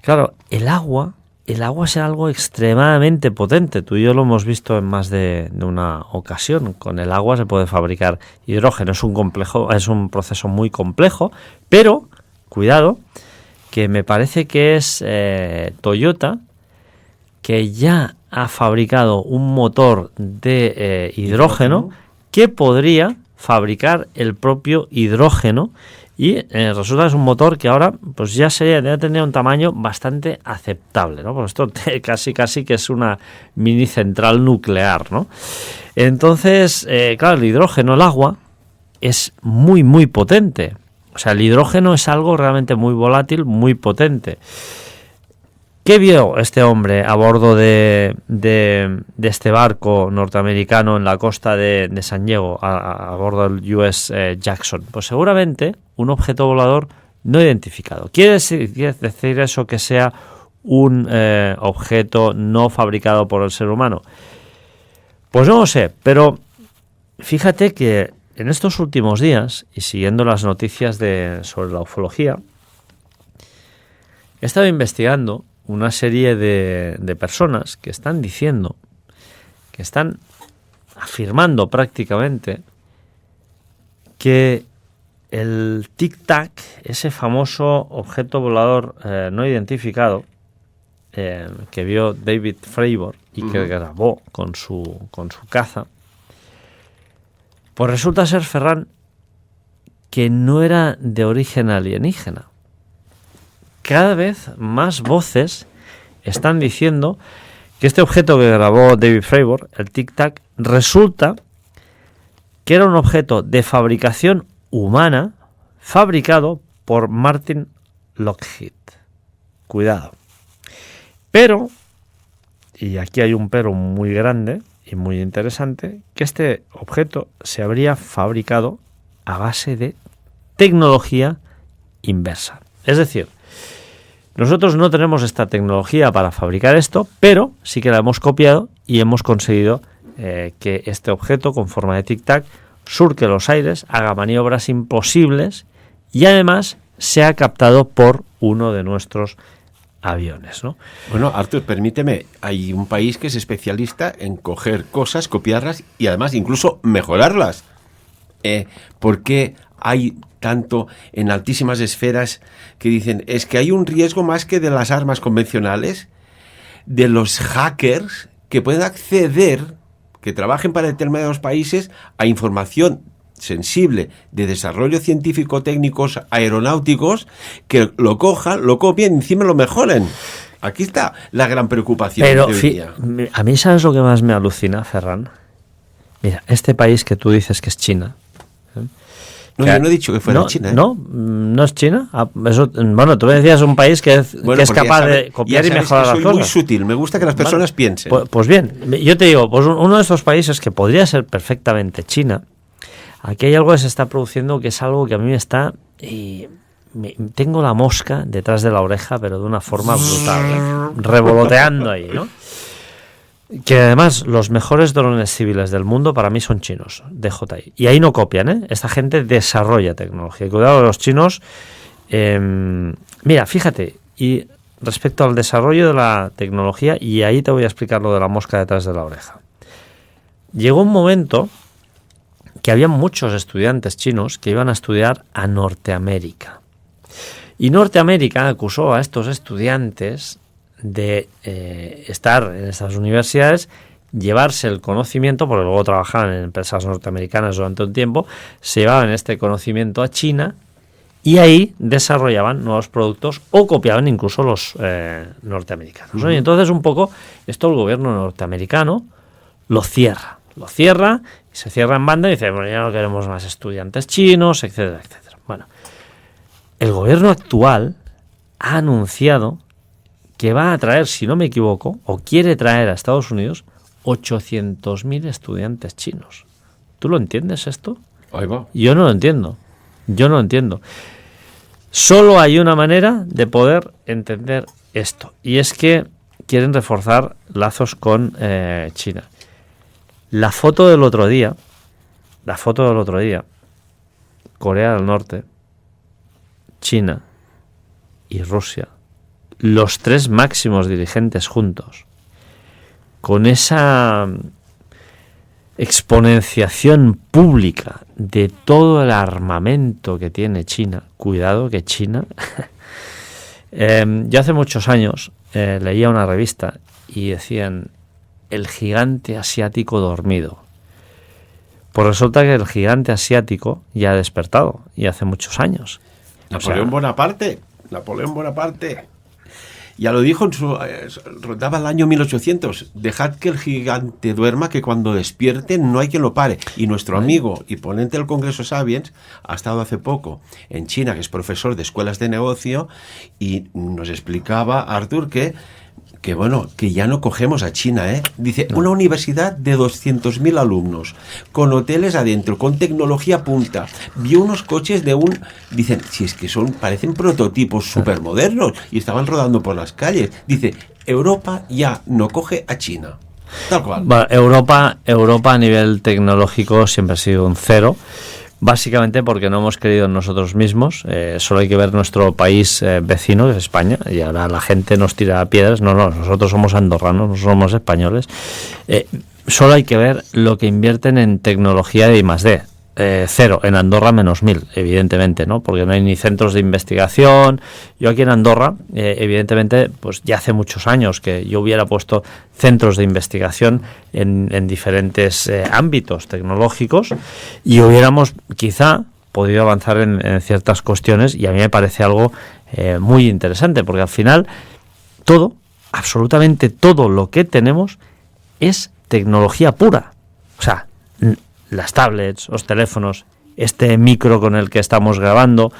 Claro, el agua es algo extremadamente potente. Tú y yo lo hemos visto en más de una ocasión. Con el agua se puede fabricar hidrógeno. Es un proceso muy complejo, pero cuidado, que me parece que es Toyota, que ya ha fabricado un motor de hidrógeno que podría fabricar el propio hidrógeno. Y resulta que es un motor que ahora pues ya tendría un tamaño bastante aceptable, ¿no? Pues esto casi que es una mini central nuclear, ¿no? Entonces, claro, el hidrógeno, el agua, es muy, muy potente. O sea, el hidrógeno es algo realmente muy volátil, muy potente. ¿Qué vio este hombre a bordo de este barco norteamericano en la costa de San Diego, a bordo del US Jackson? Pues seguramente un objeto volador no identificado. ¿Quiere decir eso que sea un objeto no fabricado por el ser humano? Pues no lo sé, pero fíjate que en estos últimos días, y siguiendo las noticias sobre la ufología, he estado investigando una serie de personas que están diciendo, que están afirmando prácticamente que el Tic-Tac, ese famoso objeto volador no identificado, que vio David Fravor y que grabó con su caza, pues resulta ser, Ferran, que no era de origen alienígena. Cada vez más voces están diciendo que este objeto que grabó David Fravor, el Tic-Tac, resulta que era un objeto de fabricación humana fabricado por Martin Lockheed. Cuidado. Pero, y aquí hay un pero muy grande y muy interesante, que este objeto se habría fabricado a base de tecnología inversa. Es decir, nosotros no tenemos esta tecnología para fabricar esto, pero sí que la hemos copiado y hemos conseguido que este objeto con forma de tic-tac surque los aires, haga maniobras imposibles y además sea captado por uno de nuestros aviones, ¿no? Bueno, Artur, permíteme, hay un país que es especialista en coger cosas, copiarlas y además incluso mejorarlas. ¿Por qué hay tanto en altísimas esferas que dicen es que hay un riesgo más que de las armas convencionales, de los hackers que pueden acceder, que trabajen para determinados países, a información sensible de desarrollo científico, técnicos, aeronáuticos, que lo cojan, lo copien y encima lo mejoren? Aquí está la gran preocupación. Pero a mí, ¿sabes lo que más me alucina, Ferran? Mira, este país que tú dices que es China. No, yo no he dicho que fuera China. No es China. Eso, bueno, tú me decías un país que es capaz de copiar y mejorar las cosas. Soy muy sutil, me gusta que las personas piensen. Pues bien, yo te digo, pues uno de estos países que podría ser perfectamente China, aquí hay algo que se está produciendo que es algo que a mí me está... tengo la mosca detrás de la oreja, pero de una forma brutal, revoloteando ahí, ¿no? Que además los mejores drones civiles del mundo para mí son chinos, DJI. Y ahí no copian, ¿eh? Esta gente desarrolla tecnología. Cuidado los chinos. Mira, fíjate, y respecto al desarrollo de la tecnología, y ahí te voy a explicar lo de la mosca detrás de la oreja. Llegó un momento que había muchos estudiantes chinos que iban a estudiar a Norteamérica. Y Norteamérica acusó a estos estudiantes de estar en estas universidades, llevarse el conocimiento, porque luego trabajaban en empresas norteamericanas durante un tiempo, se llevaban este conocimiento a China y ahí desarrollaban nuevos productos o copiaban incluso los norteamericanos, ¿no? Y entonces un poco esto el gobierno norteamericano lo cierra y se cierra en banda y dice, bueno, ya no queremos más estudiantes chinos, etcétera, etcétera. Bueno, el gobierno actual ha anunciado que va a traer, si no me equivoco, o quiere traer a Estados Unidos 800.000 estudiantes chinos. ¿Tú lo entiendes esto? Ahí va. Yo no lo entiendo. Solo hay una manera de poder entender esto, y es que quieren reforzar lazos con China. La foto del otro día, Corea del Norte, China y Rusia, los tres máximos dirigentes juntos, con esa exponenciación pública de todo el armamento que tiene China. Cuidado que China... yo hace muchos años leía una revista y decían el gigante asiático dormido. Pues resulta que el gigante asiático ya ha despertado, y hace muchos años. Napoleón Bonaparte. Ya lo dijo, rondaba el año 1800. Dejad que el gigante duerma, que cuando despierte no hay quien lo pare. Y nuestro amigo y ponente del Congreso Sapiens ha estado hace poco en China, que es profesor de escuelas de negocio, y nos explicaba, Artur, que bueno, que ya no cogemos a China, ¿eh? Dice, una universidad de 200.000 alumnos, con hoteles adentro, con tecnología punta. Vio unos coches dicen, si es que parecen prototipos supermodernos, y estaban rodando por las calles. Dice, Europa ya no coge a China. Tal cual. Bueno, Europa a nivel tecnológico siempre ha sido un cero. Básicamente porque no hemos creído en nosotros mismos. Solo hay que ver nuestro país vecino, que es España, y ahora la gente nos tira piedras. No, nosotros somos andorranos, no somos españoles. Solo hay que ver lo que invierten en tecnología de I+D. Cero, en Andorra -1000, evidentemente, ¿no? Porque no hay ni centros de investigación. Yo aquí en Andorra, evidentemente, pues ya hace muchos años que yo hubiera puesto centros de investigación en diferentes ámbitos tecnológicos y hubiéramos quizá podido avanzar en ciertas cuestiones, y a mí me parece algo muy interesante, porque al final absolutamente todo lo que tenemos es tecnología pura. O sea, las tablets, los teléfonos, este micro con el que estamos grabando,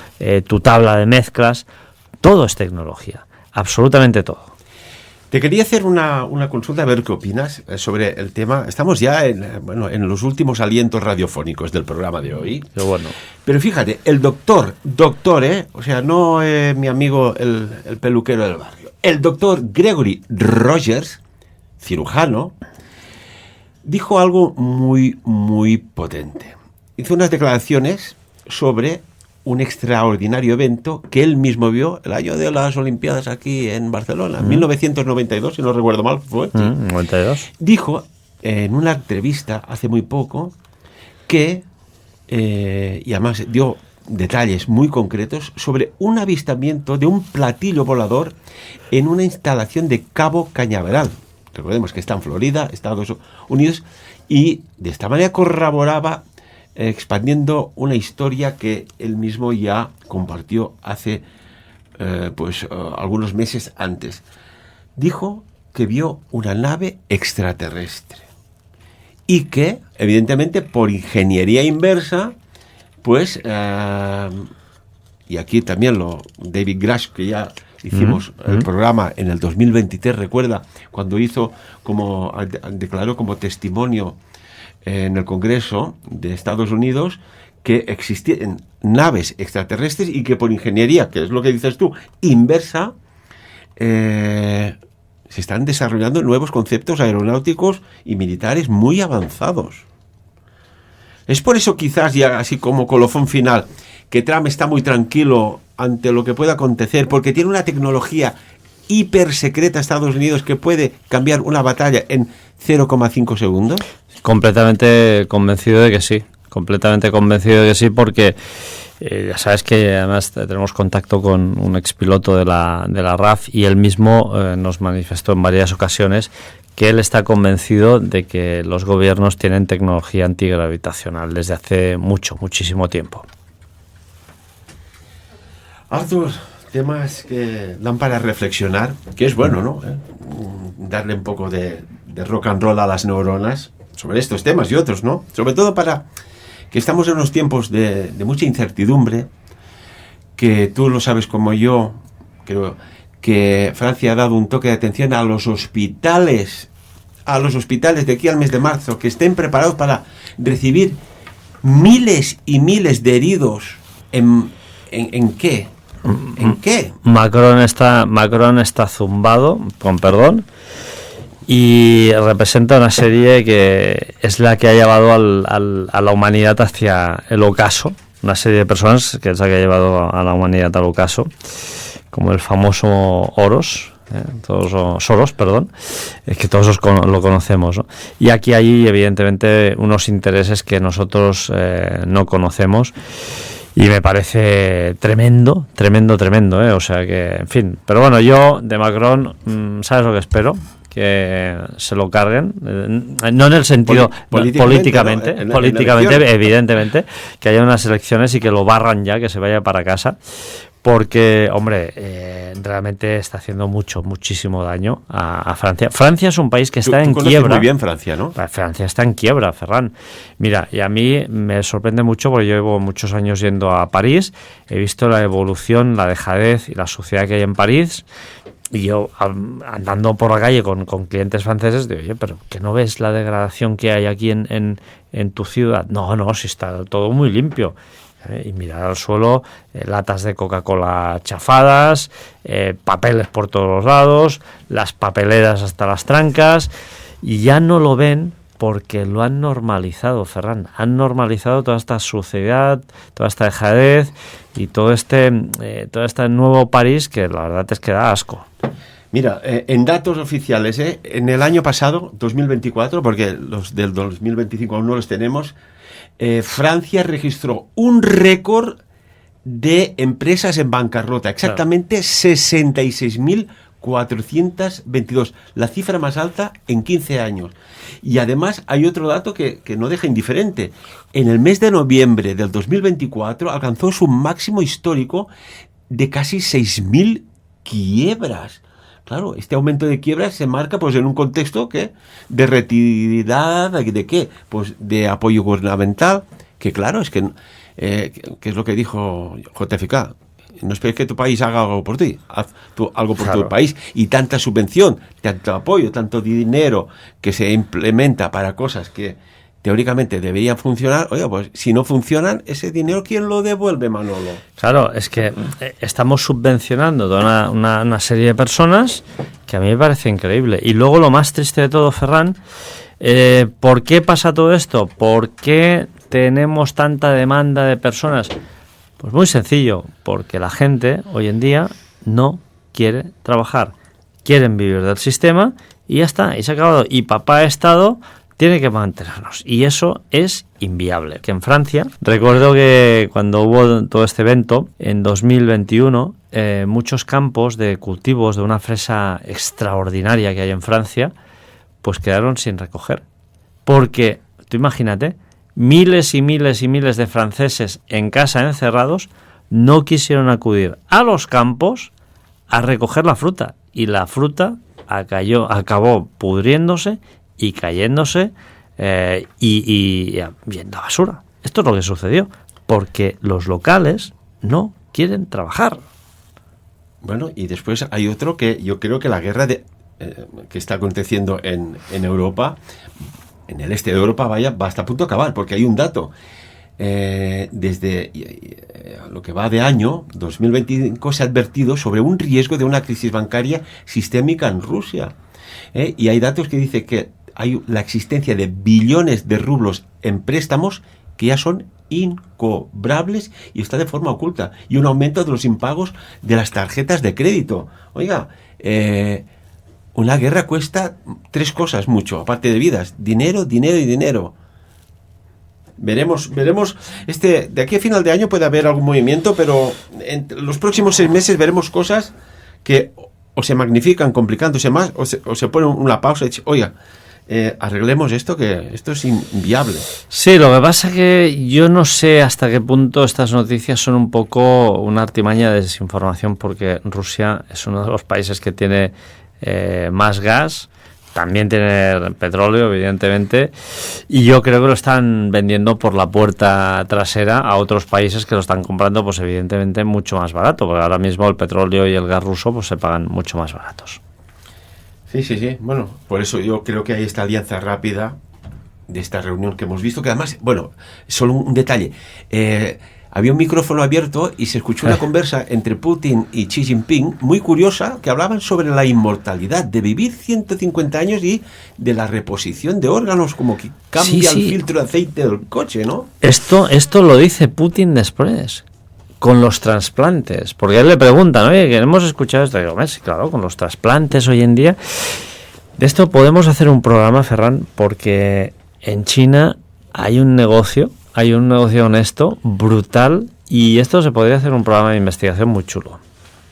tu tabla de mezclas, todo es tecnología, absolutamente todo. Te quería hacer una consulta, a ver qué opinas sobre el tema. Estamos ya en los últimos alientos radiofónicos del programa de hoy. Pero bueno. Pero fíjate, el doctor, o sea, no mi amigo el peluquero del barrio, el doctor Gregory Rogers, cirujano, dijo algo muy, muy potente. Hizo unas declaraciones sobre un extraordinario evento que él mismo vio el año de las Olimpiadas aquí en Barcelona, 1992, si no recuerdo mal, fue. 92. Dijo en una entrevista hace muy poco que, y además dio detalles muy concretos sobre un avistamiento de un platillo volador en una instalación de Cabo Cañaveral. Recordemos que está en Florida, Estados Unidos, y de esta manera corroboraba, expandiendo una historia que él mismo ya compartió hace algunos meses antes. Dijo que vio una nave extraterrestre y que, evidentemente, por ingeniería inversa, pues, y aquí también David Grush, que ya hicimos el programa en el 2023, recuerda, cuando declaró como testimonio en el Congreso de Estados Unidos que existían naves extraterrestres y que por ingeniería, que es lo que dices tú, inversa, se están desarrollando nuevos conceptos aeronáuticos y militares muy avanzados. Es por eso, quizás, ya así como colofón final, que Trump está muy tranquilo ante lo que pueda acontecer, porque tiene una tecnología hiper secreta Estados Unidos que puede cambiar una batalla en 0,5 segundos. Completamente convencido de que sí, porque ya sabes que además tenemos contacto con un expiloto de la RAF, y él mismo nos manifestó en varias ocasiones que él está convencido de que los gobiernos tienen tecnología antigravitacional desde hace muchísimo tiempo. Artur, temas que dan para reflexionar, que es bueno, ¿no? Darle un poco de rock and roll a las neuronas sobre estos temas y otros, ¿no? Sobre todo para que estamos en unos tiempos de mucha incertidumbre, que tú lo sabes como yo, creo que Francia ha dado un toque de atención a los hospitales de aquí al mes de marzo, que estén preparados para recibir miles y miles de heridos. ¿En qué? ¿En qué? Macron está zumbado, con perdón, y representa una serie que es la que ha llevado a la humanidad hacia el ocaso. Una serie de personas que es la que ha llevado a la humanidad al ocaso, como el famoso Soros, perdón, es que todos lo conocemos, ¿no? Y aquí hay evidentemente unos intereses que nosotros no conocemos. Y me parece tremendo, o sea que, en fin. Pero bueno, yo de Macron, ¿sabes lo que espero? Que se lo carguen, no en el sentido políticamente, evidentemente, que haya unas elecciones y que lo barran ya, que se vaya para casa, porque, hombre, realmente está haciendo muchísimo daño a Francia. Francia es un país que está en quiebra. Muy bien Francia, ¿no? Francia está en quiebra, Ferran. Mira, y a mí me sorprende mucho porque yo llevo muchos años yendo a París, he visto la evolución, la dejadez y la suciedad que hay en París. Y yo, andando por la calle con clientes franceses, digo, oye, pero ¿que no ves la degradación que hay aquí en tu ciudad? No, si está todo muy limpio. Y mirar al suelo, latas de Coca-Cola chafadas, papeles por todos los lados, las papeleras hasta las trancas, y ya no lo ven porque lo han normalizado, Ferran. Han normalizado toda esta suciedad, toda esta dejadez y todo este nuevo París que la verdad es que da asco. Mira, en datos oficiales, en el año pasado, 2024, porque los del 2025 aún no los tenemos, Francia registró un récord de empresas en bancarrota, exactamente 66.422, la cifra más alta en 15 años. Y además hay otro dato que no deja indiferente. En el mes de noviembre del 2024 alcanzó su máximo histórico de casi 6.000 quiebras. Claro, este aumento de quiebras se marca pues en un contexto de retirada, ¿de qué? Pues de apoyo gubernamental, que claro, es que es lo que dijo JFK. No esperes que tu país haga algo por ti, haz tú algo por tu país. Y tanta subvención, tanto apoyo, tanto dinero que se implementa para cosas que teóricamente deberían funcionar, oye, pues si no funcionan, ese dinero, ¿quién lo devuelve, Manolo? Claro, es que estamos subvencionando toda una serie de personas que a mí me parece increíble. Y luego lo más triste de todo, Ferran, ¿por qué pasa todo esto? ¿Por qué tenemos tanta demanda de personas? Pues muy sencillo, porque la gente hoy en día no quiere trabajar. Quieren vivir del sistema y ya está, y se ha acabado. Y papá Estado tiene que mantenernos, y eso es inviable. Que en Francia, recuerdo que cuando hubo todo este evento, en 2021, muchos campos de cultivos de una fresa extraordinaria que hay en Francia, pues quedaron sin recoger. Porque, tú imagínate, miles y miles y miles de franceses en casa encerrados no quisieron acudir a los campos a recoger la fruta, y la fruta acabó pudriéndose y cayéndose y yendo a basura. Esto es lo que sucedió, porque los locales no quieren trabajar. Bueno, y después hay otro que yo creo que la guerra que está aconteciendo en Europa, en el este de Europa, va hasta a punto de acabar, porque hay un dato. Desde lo que va de año 2025 se ha advertido sobre un riesgo de una crisis bancaria sistémica en Rusia. Y hay datos que dicen que hay la existencia de billones de rublos en préstamos que ya son incobrables y está de forma oculta, y un aumento de los impagos de las tarjetas de crédito. Oiga, una guerra cuesta 3 cosas mucho, aparte de vidas: dinero, dinero y dinero. Veremos, de aquí a final de año puede haber algún movimiento, pero en los próximos 6 meses veremos cosas que o se magnifican complicándose más, o se pone una pausa y dice, oiga, arreglemos esto, que esto es inviable. Sí, lo que pasa es que yo no sé hasta qué punto estas noticias son un poco una artimaña de desinformación, porque Rusia es uno de los países que tiene más gas, también tiene petróleo, evidentemente, y yo creo que lo están vendiendo por la puerta trasera a otros países que lo están comprando, pues evidentemente mucho más barato, porque ahora mismo el petróleo y el gas ruso pues se pagan mucho más baratos. Sí. Bueno, por eso yo creo que hay esta alianza rápida de esta reunión que hemos visto, que además, bueno, solo un detalle. Había un micrófono abierto y se escuchó una conversa entre Putin y Xi Jinping muy curiosa, que hablaban sobre la inmortalidad, de vivir 150 años y de la reposición de órganos, como que cambia el filtro de aceite del coche, ¿no? Esto lo dice Putin después, con los trasplantes, porque él le preguntan, oye, que hemos escuchado esto, y digo, claro, con los trasplantes hoy en día. De esto podemos hacer un programa, Ferran, porque en China hay un negocio honesto, brutal, y esto se podría hacer un programa de investigación muy chulo.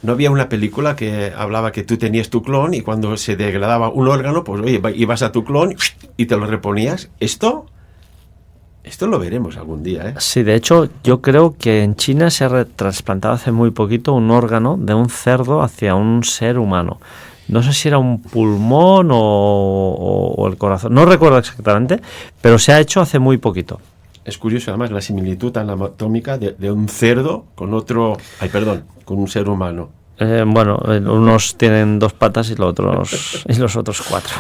¿No había una película que hablaba que tú tenías tu clon y cuando se degradaba un órgano, pues oye, ibas a tu clon y te lo reponías? ¿Esto? Esto lo veremos algún día, ¿eh? Sí, de hecho, yo creo que en China se ha trasplantado hace muy poquito un órgano de un cerdo hacia un ser humano. No sé si era un pulmón o el corazón, no recuerdo exactamente, pero se ha hecho hace muy poquito. Es curioso, además, la similitud anatómica de un cerdo con otro... con un ser humano. Bueno, unos tienen 2 patas y los otros 4.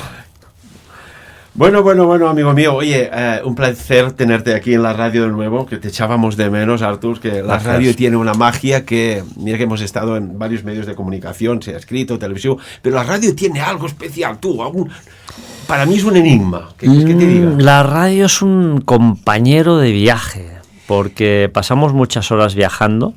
Bueno, amigo mío. Oye, un placer tenerte aquí en la radio de nuevo, que te echábamos de menos, Artur, que la radio tiene una magia que... Mira que hemos estado en varios medios de comunicación, sea escrito, televisión, pero la radio tiene algo especial, para mí es un enigma. ¿Qué quieres que te diga? La radio es un compañero de viaje, porque pasamos muchas horas viajando,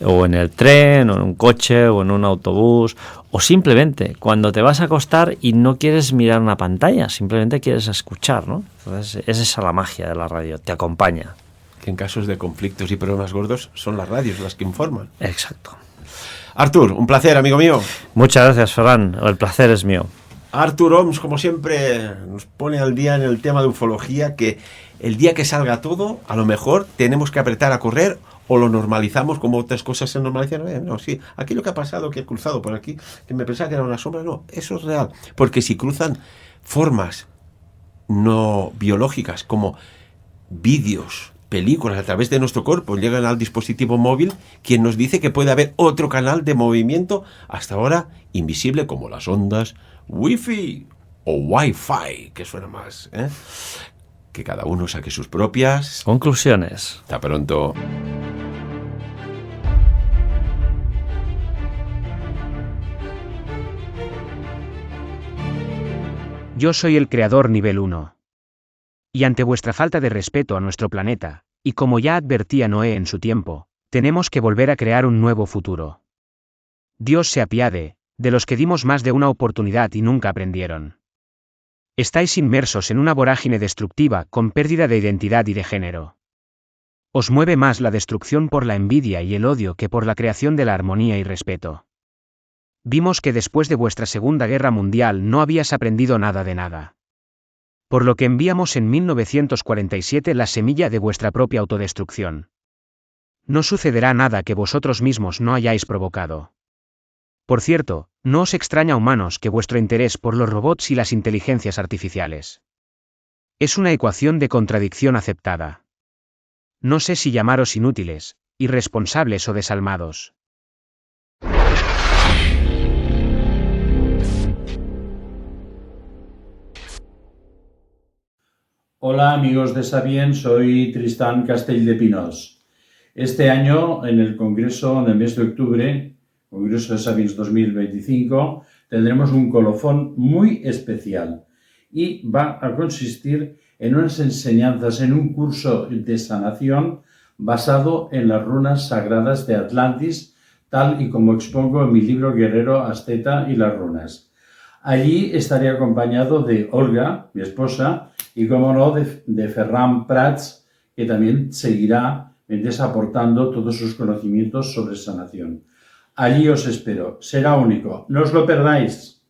o en el tren, o en un coche, o en un autobús, o simplemente cuando te vas a acostar y no quieres mirar una pantalla, simplemente quieres escuchar, ¿no? Entonces es esa la magia de la radio, te acompaña. Que en casos de conflictos y problemas gordos son las radios las que informan. Exacto. Artur, un placer, amigo mío. Muchas gracias, Ferran, el placer es mío. Artur Oms, como siempre, nos pone al día en el tema de ufología, que el día que salga todo, a lo mejor tenemos que apretar a correr o lo normalizamos como otras cosas se normalizan. No, sí, aquí lo que ha pasado, que he cruzado por aquí, que me pensaba que era una sombra, no, eso es real. Porque si cruzan formas no biológicas como vídeos, películas a través de nuestro cuerpo, llegan al dispositivo móvil, quien nos dice que puede haber otro canal de movimiento hasta ahora invisible, como las ondas Wi-Fi o Wi-Fi, que suena más, ¿eh? Que cada uno saque sus propias conclusiones. Hasta pronto. Yo soy el creador nivel 1. Y ante vuestra falta de respeto a nuestro planeta, y como ya advertía Noé en su tiempo, tenemos que volver a crear un nuevo futuro. Dios se apiade de los que dimos más de una oportunidad y nunca aprendieron. Estáis inmersos en una vorágine destructiva con pérdida de identidad y de género. Os mueve más la destrucción por la envidia y el odio que por la creación de la armonía y respeto. Vimos que después de vuestra Segunda Guerra Mundial no habías aprendido nada de nada. Por lo que enviamos en 1947 la semilla de vuestra propia autodestrucción. No sucederá nada que vosotros mismos no hayáis provocado. Por cierto, no os extraña, humanos, que vuestro interés por los robots y las inteligencias artificiales es una ecuación de contradicción aceptada. No sé si llamaros inútiles, irresponsables o desalmados. Hola amigos de Sapiens, soy Tristán Castell de Pinós. Este año, en el Congreso, en el mes de octubre, Congreso de Sapiens 2025, tendremos un colofón muy especial y va a consistir en unas enseñanzas, en un curso de sanación basado en las runas sagradas de Atlantis, tal y como expongo en mi libro Guerrero Azteta y las runas. Allí estaré acompañado de Olga, mi esposa, y como no, de Ferran Prats, que también seguirá aportando todos sus conocimientos sobre sanación. Allí os espero, será único, no os lo perdáis.